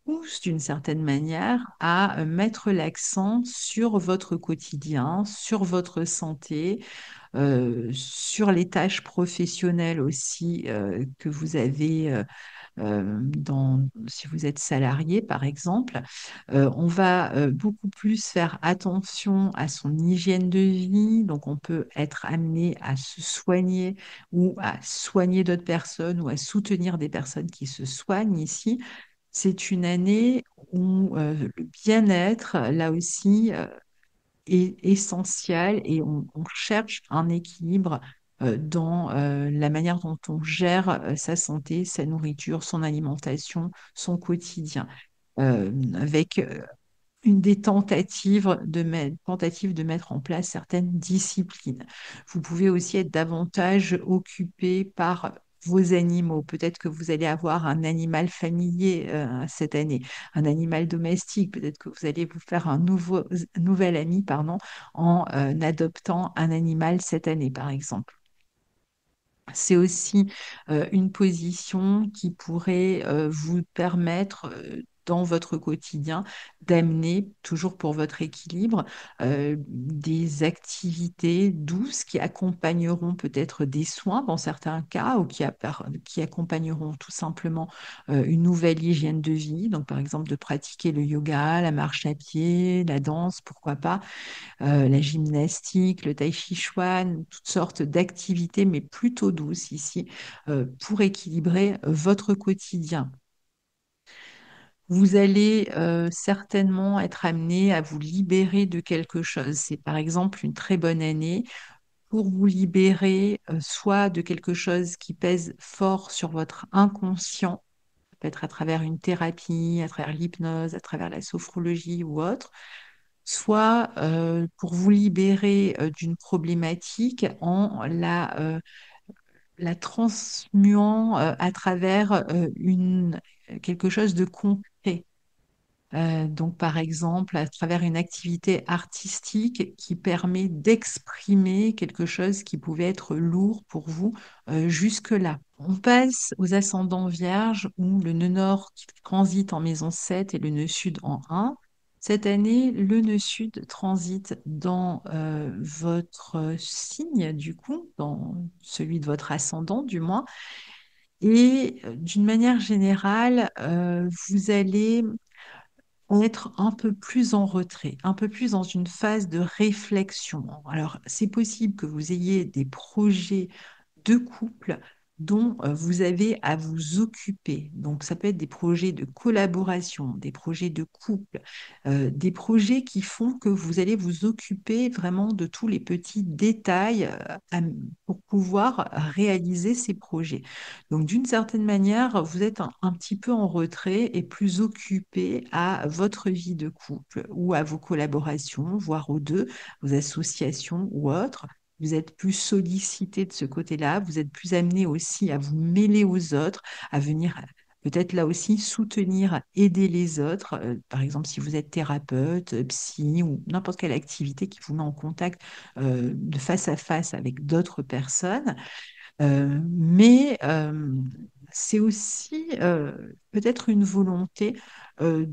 pousse d'une certaine manière à mettre l'accent sur votre quotidien, sur votre santé, sur les tâches professionnelles aussi que vous avez si vous êtes salarié, par exemple. On va beaucoup plus faire attention à son hygiène de vie, donc on peut être amené à se soigner ou à soigner d'autres personnes ou à soutenir des personnes qui se soignent ici. C'est une année où le bien-être, là aussi, est essentiel et on cherche un équilibre dans la manière dont on gère sa santé, sa nourriture, son alimentation, son quotidien, avec des tentatives de mettre en place certaines disciplines. Vous pouvez aussi être davantage occupé par vos animaux. Peut-être que vous allez avoir un animal familier cette année, un animal domestique. Peut-être que vous allez vous faire nouvel ami, pardon, en adoptant un animal cette année, par exemple. C'est aussi une position qui pourrait vous permettre, dans votre quotidien, d'amener, toujours pour votre équilibre, des activités douces qui accompagneront peut-être des soins dans certains cas ou qui accompagneront tout simplement une nouvelle hygiène de vie. Donc, par exemple, de pratiquer le yoga, la marche à pied, la danse, pourquoi pas, la gymnastique, le tai chi chuan, toutes sortes d'activités, mais plutôt douces ici, pour équilibrer votre quotidien. Vous allez certainement être amené à vous libérer de quelque chose. C'est par exemple une très bonne année pour vous libérer soit de quelque chose qui pèse fort sur votre inconscient, peut-être à travers une thérapie, à travers l'hypnose, à travers la sophrologie ou autre, soit pour vous libérer d'une problématique en la transmuant à travers quelque chose de concret. Donc, par exemple, à travers une activité artistique qui permet d'exprimer quelque chose qui pouvait être lourd pour vous jusque-là. On passe aux ascendants vierges où le nœud nord qui transite en maison 7 et le nœud sud en 1. Cette année, le nœud sud transite dans votre signe, du coup, dans celui de votre ascendant, du moins. Et d'une manière générale, vous allez être un peu plus en retrait, un peu plus dans une phase de réflexion. Alors, c'est possible que vous ayez des projets de couple dont vous avez à vous occuper. Donc, ça peut être des projets de collaboration, des projets de couple, des projets qui font que vous allez vous occuper vraiment de tous les petits détails pour pouvoir réaliser ces projets. Donc, d'une certaine manière, vous êtes un petit peu en retrait et plus occupé à votre vie de couple ou à vos collaborations, voire aux deux, vos associations ou autres. Vous êtes plus sollicité de ce côté-là, vous êtes plus amené aussi à vous mêler aux autres, à venir peut-être là aussi soutenir, aider les autres. Par exemple, si vous êtes thérapeute, psy ou n'importe quelle activité qui vous met en contact de face à face avec d'autres personnes. Mais c'est aussi peut-être une volonté euh,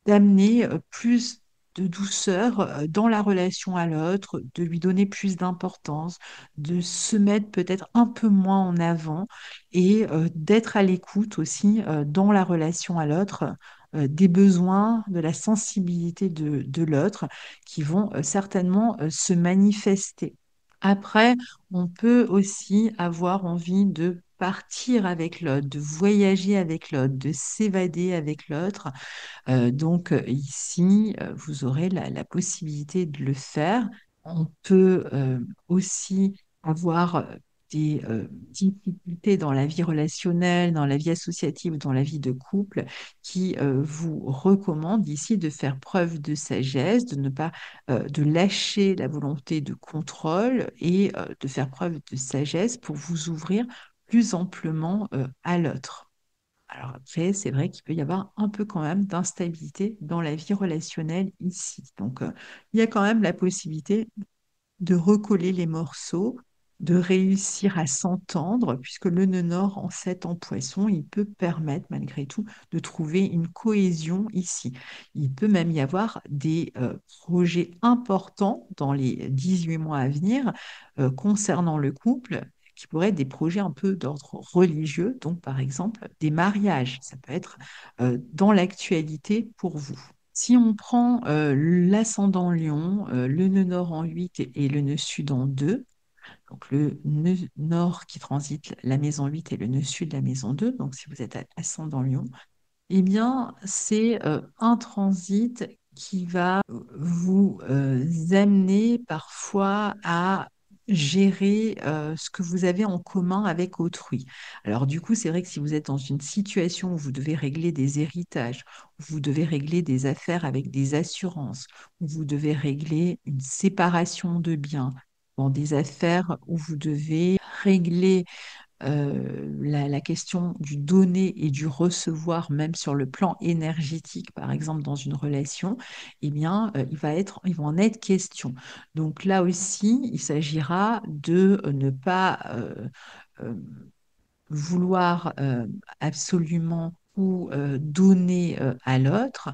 d'amener plus de douceur dans la relation à l'autre, de lui donner plus d'importance, de se mettre peut-être un peu moins en avant et d'être à l'écoute aussi dans la relation à l'autre. Des besoins, de la sensibilité de l'autre qui vont certainement se manifester. Après, on peut aussi avoir envie de partir avec l'autre, de voyager avec l'autre, de s'évader avec l'autre. Donc ici, vous aurez la possibilité de le faire. On peut aussi avoir des difficultés dans la vie relationnelle, dans la vie associative, dans la vie de couple, qui vous recommandent ici de faire preuve de sagesse, de ne pas de lâcher la volonté de contrôle et de faire preuve de sagesse pour vous ouvrir plus amplement à l'autre. Alors après, c'est vrai qu'il peut y avoir un peu quand même d'instabilité dans la vie relationnelle ici. Donc, il y a quand même la possibilité de recoller les morceaux, de réussir à s'entendre, puisque le nœud nord en 7 en poisson, il peut permettre malgré tout de trouver une cohésion ici. Il peut même y avoir des projets importants dans les 18 mois à venir concernant le couple qui pourraient être des projets un peu d'ordre religieux, donc par exemple des mariages. Ça peut être dans l'actualité pour vous. Si on prend l'ascendant Lion, le nœud nord en 8 et le nœud sud en 2, donc le nœud nord qui transite la maison 8 et le nœud sud la maison 2, donc si vous êtes ascendant Lion, eh bien, c'est un transit qui va vous amener parfois à gérer ce que vous avez en commun avec autrui. Alors du coup, c'est vrai que si vous êtes dans une situation où vous devez régler des héritages, où vous devez régler des affaires avec des assurances, où vous devez régler une séparation de biens, dans des affaires où vous devez régler la question du donner et du recevoir, même sur le plan énergétique, par exemple dans une relation, eh bien, il va en être question. Donc là aussi, il s'agira de ne pas euh, vouloir absolument tout donner à l'autre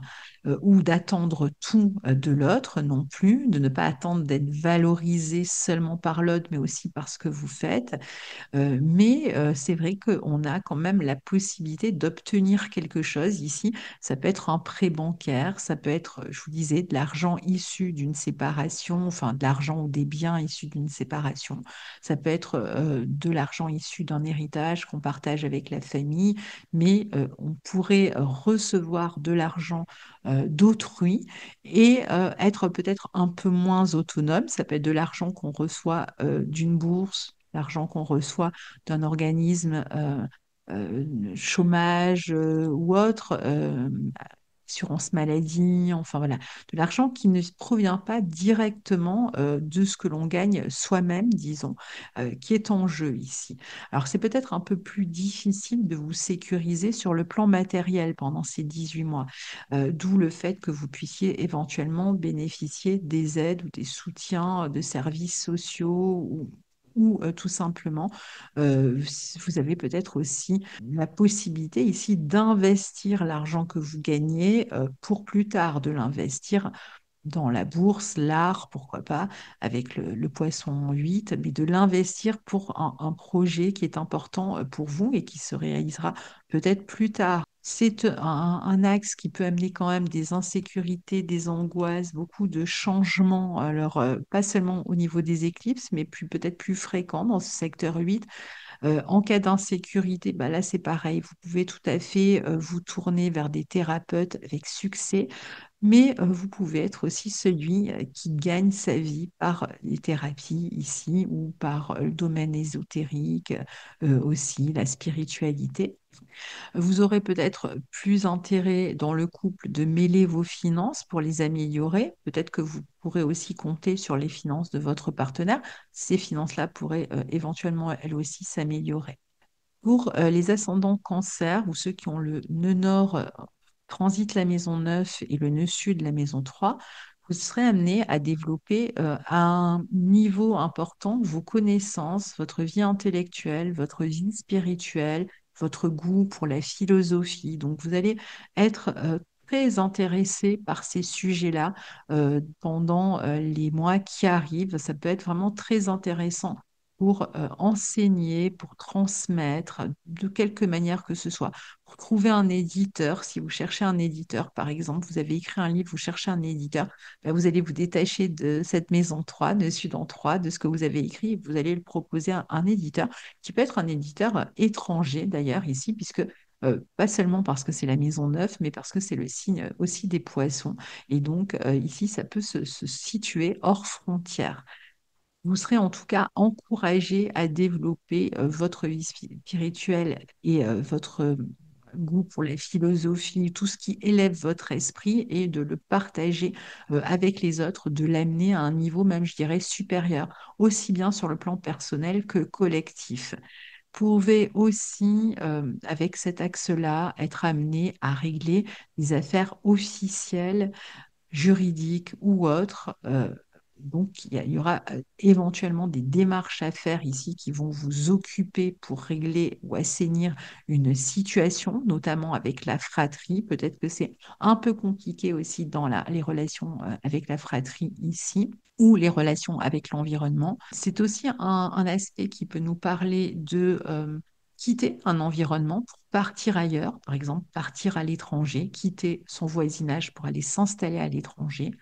ou d'attendre tout de l'autre non plus, de ne pas attendre d'être valorisé seulement par l'autre, mais aussi par ce que vous faites. Mais c'est vrai qu'on a quand même la possibilité d'obtenir quelque chose ici. Ça peut être un prêt bancaire, ça peut être, je vous disais, de l'argent issu d'une séparation, enfin de l'argent ou des biens issus d'une séparation. Ça peut être de l'argent issu d'un héritage qu'on partage avec la famille, mais on pourrait recevoir de l'argent d'autrui et être peut-être un peu moins autonome. Ça peut être de l'argent qu'on reçoit d'une bourse, l'argent qu'on reçoit d'un organisme chômage ou autre, assurance maladie, enfin voilà, de l'argent qui ne provient pas directement de ce que l'on gagne soi-même, disons, qui est en jeu ici. Alors c'est peut-être un peu plus difficile de vous sécuriser sur le plan matériel pendant ces 18 mois, d'où le fait que vous puissiez éventuellement bénéficier des aides ou des soutiens de services sociaux ou tout simplement, vous avez peut-être aussi la possibilité ici d'investir l'argent que vous gagnez pour plus tard, de l'investir dans la bourse, l'art, pourquoi pas, avec le poisson 8, mais de l'investir pour un projet qui est important pour vous et qui se réalisera peut-être plus tard. C'est un axe qui peut amener quand même des insécurités, des angoisses, beaucoup de changements, alors pas seulement au niveau des éclipses, mais peut-être plus fréquents dans ce secteur 8. En cas d'insécurité, bah là c'est pareil, vous pouvez tout à fait vous tourner vers des thérapeutes avec succès, mais vous pouvez être aussi celui qui gagne sa vie par les thérapies ici ou par le domaine ésotérique, aussi la spiritualité. Vous aurez peut-être plus intérêt dans le couple de mêler vos finances pour les améliorer. Peut-être que vous pourrez aussi compter sur les finances de votre partenaire. Ces finances-là pourraient éventuellement elles aussi s'améliorer. Pour les ascendants cancer ou ceux qui ont le nœud nord transite la maison 9 et le nœud sud la maison 3, vous serez amené à développer à un niveau important vos connaissances, votre vie intellectuelle, votre vie spirituelle, votre goût pour la philosophie. Donc vous allez être très intéressé par ces sujets-là pendant les mois qui arrivent. Ça peut être vraiment très intéressant pour enseigner, pour transmettre, de quelque manière que ce soit. Pour trouver un éditeur, si vous cherchez un éditeur, par exemple, vous avez écrit un livre, vous cherchez un éditeur, ben, vous allez vous détacher de cette maison 3, de Sudan 3, de ce que vous avez écrit, et vous allez le proposer à un éditeur, qui peut être un éditeur étranger d'ailleurs ici, puisque pas seulement parce que c'est la maison 9, mais parce que c'est le signe aussi des poissons. Et donc, ici, ça peut se situer hors frontières. Vous serez en tout cas encouragé à développer votre vie spirituelle et votre goût pour la philosophie, tout ce qui élève votre esprit et de le partager avec les autres, de l'amener à un niveau même, je dirais, supérieur, aussi bien sur le plan personnel que collectif. Vous pouvez aussi, avec cet axe-là, être amené à régler des affaires officielles juridiques ou autres. Donc, il y aura éventuellement des démarches à faire ici qui vont vous occuper pour régler ou assainir une situation, notamment avec la fratrie. Peut-être que c'est un peu compliqué aussi dans les relations avec la fratrie ici ou les relations avec l'environnement. C'est aussi un aspect qui peut nous parler de quitter un environnement pour partir ailleurs, par exemple partir à l'étranger, quitter son voisinage pour aller s'installer à l'étranger.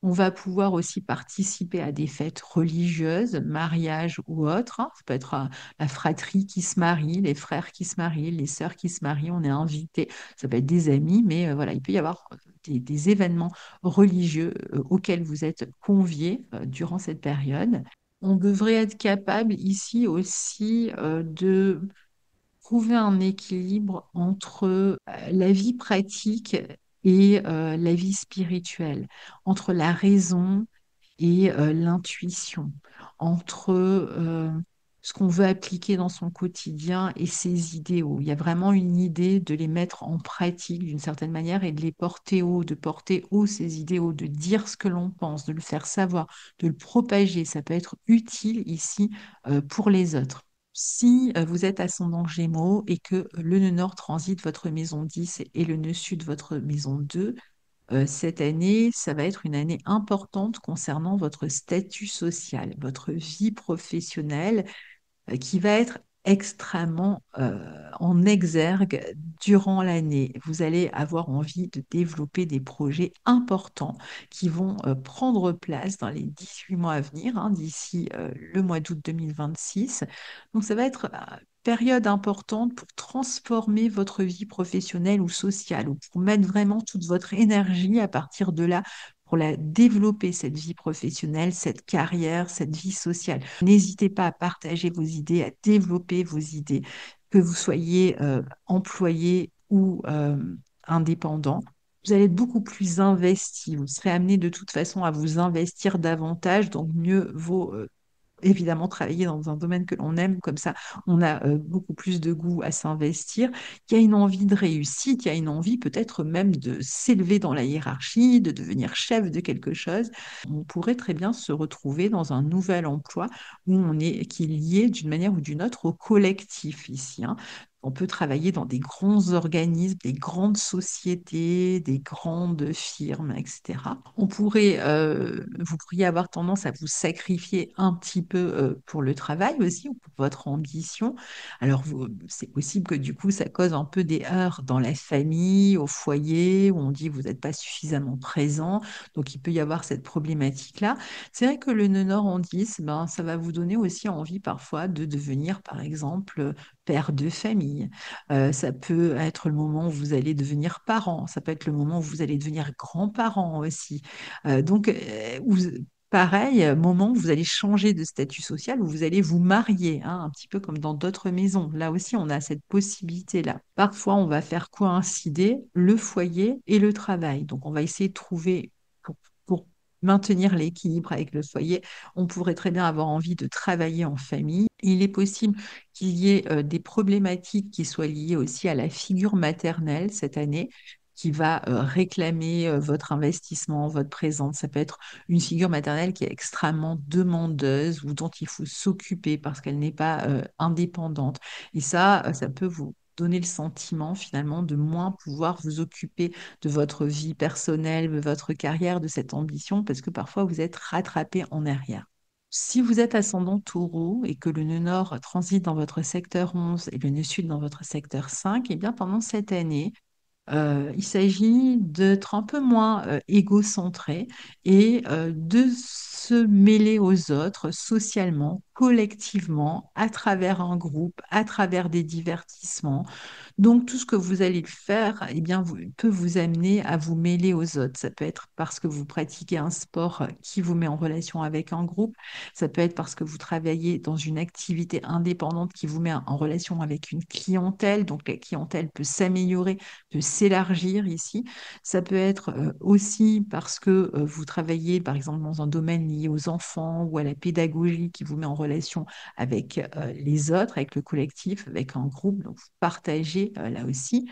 On va pouvoir aussi participer à des fêtes religieuses, mariages ou autres, hein. Ça peut être la fratrie qui se marie, les frères qui se marient, les sœurs qui se marient. On est invité. Ça peut être des amis, mais voilà, il peut y avoir des événements religieux auxquels vous êtes conviés durant cette période. On devrait être capable ici aussi de trouver un équilibre entre la vie pratique et la vie spirituelle, entre la raison et l'intuition, entre ce qu'on veut appliquer dans son quotidien et ses idéaux. Il y a vraiment une idée de les mettre en pratique d'une certaine manière et de les porter haut, de porter haut ces idéaux, de dire ce que l'on pense, de le faire savoir, de le propager. Ça peut être utile ici pour les autres. Si vous êtes ascendant Gémeaux et que le nœud nord transite votre maison 10 et le nœud sud votre maison 2, cette année, ça va être une année importante concernant votre statut social, votre vie professionnelle qui va être extrêmement en exergue durant l'année. Vous allez avoir envie de développer des projets importants qui vont prendre place dans les 18 mois à venir, hein, d'ici le mois d'août 2026. Donc ça va être période importante pour transformer votre vie professionnelle ou sociale, ou pour mettre vraiment toute votre énergie à partir de là pour la développer, cette vie professionnelle, cette carrière, cette vie sociale. N'hésitez pas à partager vos idées, à développer vos idées, que vous soyez employé ou indépendant. Vous allez être beaucoup plus investi. Vous serez amené de toute façon à vous investir davantage, donc mieux vaut évidemment travailler dans un domaine que l'on aime, comme ça on a beaucoup plus de goût à s'investir. Il y a une envie de réussite, il y a une envie peut-être même de s'élever dans la hiérarchie, de devenir chef de quelque chose. On pourrait très bien se retrouver dans un nouvel emploi où on est, qui est lié d'une manière ou d'une autre au collectif ici, hein. On peut travailler dans des grands organismes, des grandes sociétés, des grandes firmes, etc. Vous pourriez avoir tendance à vous sacrifier un petit peu pour le travail aussi ou pour votre ambition. Alors, c'est possible que du coup, ça cause un peu des heurts dans la famille, au foyer, où on dit vous n'êtes pas suffisamment présent. Donc, il peut y avoir cette problématique-là. C'est vrai que le nœud nord en 10, ben, ça va vous donner aussi envie parfois de devenir, par exemple, père de famille. Ça peut être le moment où vous allez devenir parent. Ça peut être le moment où vous allez devenir grand-parent aussi. Pareil, moment où vous allez changer de statut social, où vous allez vous marier, hein, un petit peu comme dans d'autres maisons. Là aussi, on a cette possibilité-là. Parfois, on va faire coïncider le foyer et le travail. Donc, on va essayer de trouver, pour maintenir l'équilibre avec le foyer, on pourrait très bien avoir envie de travailler en famille. Il est possible qu'il y ait des problématiques qui soient liées aussi à la figure maternelle cette année, qui va réclamer votre investissement, votre présence. Ça peut être une figure maternelle qui est extrêmement demandeuse ou dont il faut s'occuper parce qu'elle n'est pas indépendante. Et ça peut vous donner le sentiment finalement de moins pouvoir vous occuper de votre vie personnelle, de votre carrière, de cette ambition, parce que parfois vous êtes rattrapé en arrière. Si vous êtes ascendant taureau et que le nœud nord transite dans votre secteur 11 et le nœud sud dans votre secteur 5, eh bien pendant cette année, il s'agit d'être un peu moins égocentré et de se mêler aux autres socialement, collectivement, à travers un groupe, à travers des divertissements. Donc, tout ce que vous allez faire, eh bien, peut vous amener à vous mêler aux autres. Ça peut être parce que vous pratiquez un sport qui vous met en relation avec un groupe. Ça peut être parce que vous travaillez dans une activité indépendante qui vous met en relation avec une clientèle. Donc, la clientèle peut s'améliorer, peut s'élargir ici. Ça peut être aussi parce que vous travaillez, par exemple, dans un domaine lié aux enfants ou à la pédagogie qui vous met en relation avec les autres, avec le collectif, avec un groupe. Donc, vous partagez là aussi.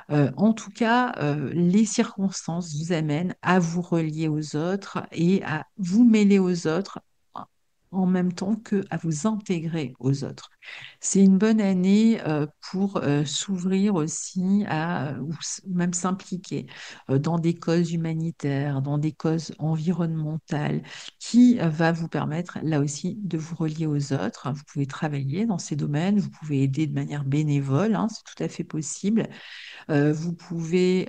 En tout cas, les circonstances vous amènent à vous relier aux autres et à vous mêler aux autres en même temps que à vous intégrer aux autres. C'est une bonne année pour s'ouvrir aussi à, ou même s'impliquer dans des causes humanitaires, dans des causes environnementales, qui va vous permettre là aussi de vous relier aux autres. Vous pouvez travailler dans ces domaines, vous pouvez aider de manière bénévole, hein, c'est tout à fait possible. Vous pouvez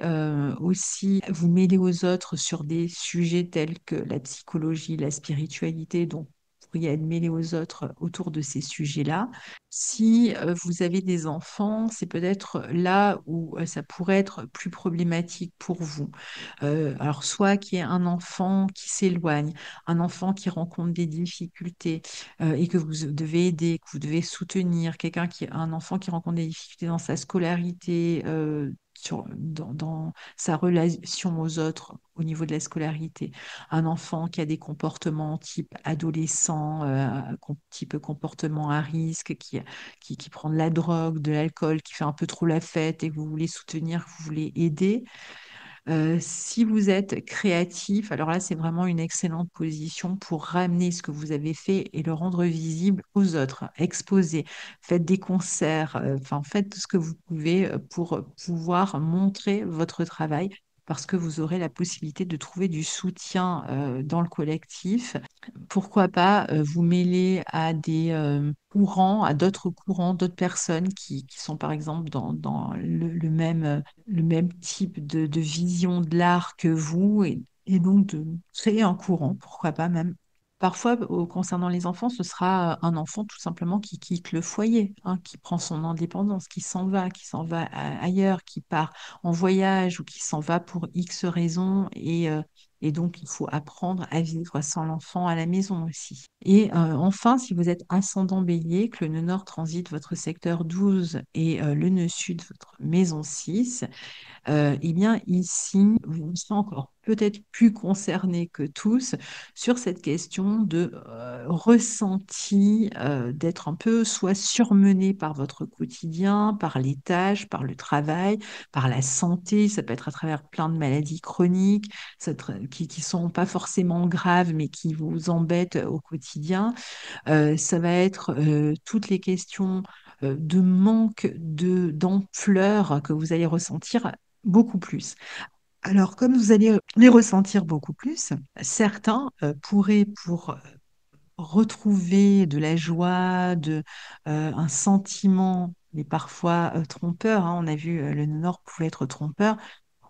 aussi vous mêler aux autres sur des sujets tels que la psychologie, la spiritualité, donc vous pourriez être mêlé aux autres autour de ces sujets-là. Si vous avez des enfants, c'est peut-être là où ça pourrait être plus problématique pour vous. Alors, soit qu'il y ait un enfant qui s'éloigne, un enfant qui rencontre des difficultés et que vous devez aider, que vous devez soutenir, un enfant qui rencontre des difficultés dans sa scolarité, dans sa relation aux autres au niveau de la scolarité. Un enfant qui a des comportements type adolescent, type comportement à risque, qui prend de la drogue, de l'alcool, qui fait un peu trop la fête et que vous voulez soutenir, que vous voulez aider. Si vous êtes créatif, alors là, c'est vraiment une excellente position pour ramener ce que vous avez fait et le rendre visible aux autres. Exposez, faites des concerts, enfin, faites tout ce que vous pouvez pour pouvoir montrer votre travail parce que vous aurez la possibilité de trouver du soutien dans le collectif. Pourquoi pas vous mêler à des courants, à d'autres courants, d'autres personnes qui sont par exemple dans le même type de vision de l'art que vous et donc de créer un courant, pourquoi pas même. Parfois, concernant les enfants, ce sera un enfant tout simplement qui quitte le foyer, hein, qui prend son indépendance, qui s'en va ailleurs, qui part en voyage ou qui s'en va pour X raisons et donc, il faut apprendre à vivre sans l'enfant à la maison aussi. Et enfin, si vous êtes ascendant bélier, que le nœud nord transite votre secteur 12 et le nœud sud votre maison 6, eh bien, ici, vous serez encore peut-être plus concernés que tous sur cette question de ressenti, d'être un peu soit surmené par votre quotidien, par les tâches, par le travail, par la santé. Ça peut être à travers plein de maladies chroniques qui sont pas forcément graves, mais qui vous embêtent au quotidien. Ça va être toutes les questions de manque d'ampleur que vous allez ressentir beaucoup plus. Alors, comme vous allez les ressentir beaucoup plus, certains pourraient, pour retrouver de la joie, un sentiment, mais parfois trompeur, hein, on a vu le Nord pouvait être trompeur,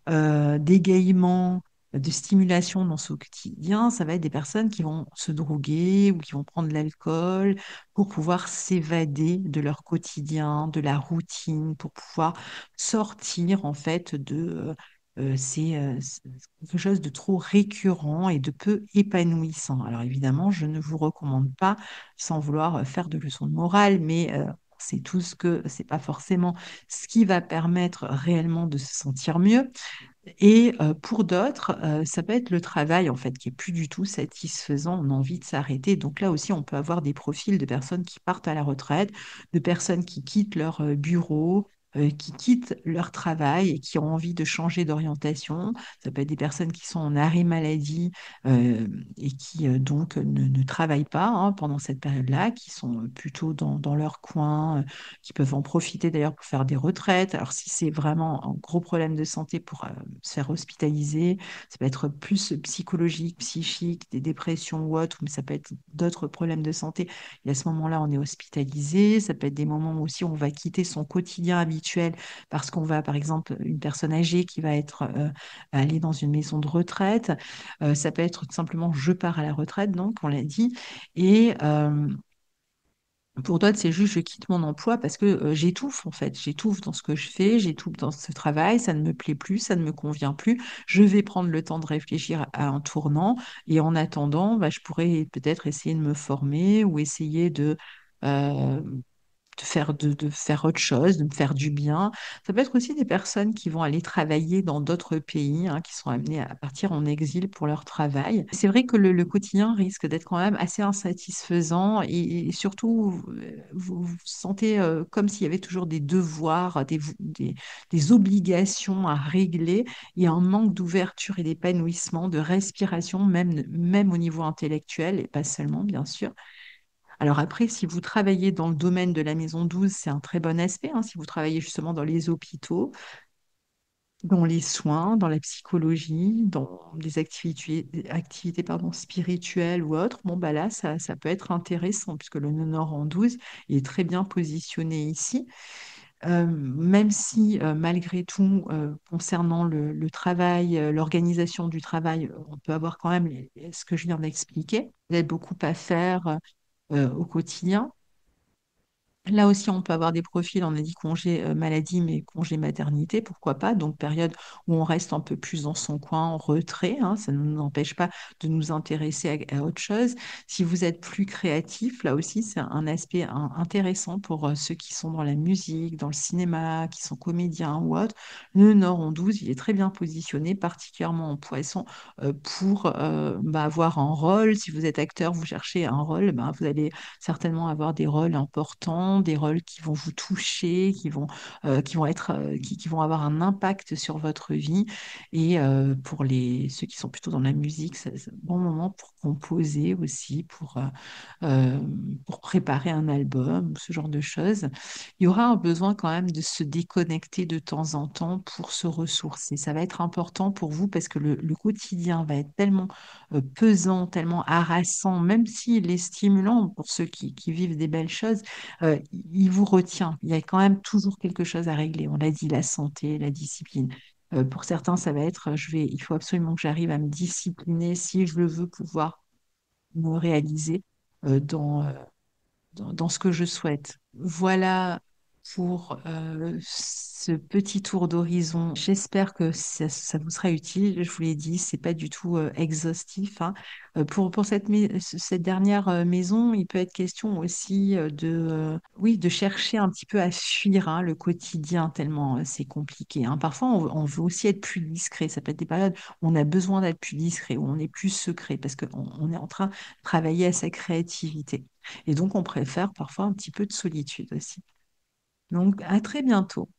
d'égaiement, de stimulation dans ce quotidien, ça va être des personnes qui vont se droguer ou qui vont prendre de l'alcool pour pouvoir s'évader de leur quotidien, de la routine, pour pouvoir sortir en fait de c'est quelque chose de trop récurrent et de peu épanouissant. Alors évidemment, je ne vous recommande pas, sans vouloir faire de leçons de morale, mais c'est tout ce que c'est pas forcément ce qui va permettre réellement de se sentir mieux. Et pour d'autres, ça peut être le travail en fait qui est plus du tout satisfaisant, on a envie de s'arrêter. Donc là aussi, on peut avoir des profils de personnes qui partent à la retraite, de personnes qui quittent leur bureau, qui quittent leur travail et qui ont envie de changer d'orientation. Ça peut être des personnes qui sont en arrêt maladie euh, et qui donc ne travaillent pas hein, pendant cette période-là, qui sont plutôt dans leur coin, qui peuvent en profiter d'ailleurs pour faire des retraites. Alors si c'est vraiment un gros problème de santé pour se faire hospitaliser, ça peut être plus psychologique, psychique, des dépressions ou autre, mais ça peut être d'autres problèmes de santé. Et à ce moment-là, on est hospitalisé. Ça peut être des moments aussi où on va quitter son quotidien habituel parce qu'on va, par exemple, une personne âgée qui va être aller dans une maison de retraite. Ça peut être tout simplement je pars à la retraite, donc on l'a dit. Et pour d'autres, c'est juste je quitte mon emploi parce que j'étouffe en fait. J'étouffe dans ce que je fais, j'étouffe dans ce travail, ça ne me plaît plus, ça ne me convient plus. Je vais prendre le temps de réfléchir à un tournant et en attendant, bah, je pourrais peut-être essayer de me former ou essayer euh, de faire autre chose, de me faire du bien. Ça peut être aussi des personnes qui vont aller travailler dans d'autres pays, hein, qui sont amenées à partir en exil pour leur travail. C'est vrai que le quotidien risque d'être quand même assez insatisfaisant et surtout, vous vous sentez comme s'il y avait toujours des devoirs, des obligations à régler et un manque d'ouverture et d'épanouissement, de respiration, même au niveau intellectuel et pas seulement, bien sûr. Alors après, si vous travaillez dans le domaine de la maison 12, c'est un très bon aspect, hein. Si vous travaillez justement dans les hôpitaux, dans les soins, dans la psychologie, dans des activités pardon, spirituelles ou autres, bon, bah là, ça peut être intéressant puisque le nœud nord en 12 est très bien positionné ici. Même si, malgré tout, concernant le travail, l'organisation du travail, on peut avoir quand même ce que je viens d'expliquer. Il y a beaucoup à faire au quotidien. Là aussi, on peut avoir des profils, on a dit congé maladie, mais congé maternité, pourquoi pas. Donc, période où on reste un peu plus dans son coin, en retrait, hein, ça ne nous empêche pas de nous intéresser à autre chose. Si vous êtes plus créatif, là aussi, c'est un aspect intéressant pour ceux qui sont dans la musique, dans le cinéma, qui sont comédiens ou autres. Le Nord en 12, il est très bien positionné, particulièrement en poisson, pour avoir un rôle. Si vous êtes acteur, vous cherchez un rôle, vous allez certainement avoir des rôles importants, des rôles qui vont vous toucher, qui vont avoir un impact sur votre vie. Et pour ceux qui sont plutôt dans la musique, c'est un bon moment pour composer aussi, euh, pour préparer un album, ce genre de choses. Il y aura un besoin quand même de se déconnecter de temps en temps pour se ressourcer. Ça va être important pour vous parce que le quotidien va être tellement pesant, tellement harassant, même s'il est stimulant pour ceux qui vivent des belles choses, il vous retient. Il y a quand même toujours quelque chose à régler. On l'a dit, la santé, la discipline. Pour certains, ça va être, il faut absolument que j'arrive à me discipliner si je le veux pouvoir me réaliser dans, dans ce que je souhaite. Voilà pour ce petit tour d'horizon. J'espère que ça vous sera utile. Je vous l'ai dit, c'est pas du tout exhaustif, hein. Pour cette dernière maison, il peut être question aussi oui, de chercher un petit peu à fuir, hein, le quotidien tellement c'est compliqué, hein. Parfois, on veut aussi être plus discret. Ça peut être des périodes où on a besoin d'être plus discret, où on est plus secret parce qu'on est en train de travailler à sa créativité. Et donc, on préfère parfois un petit peu de solitude aussi. Donc, à très bientôt.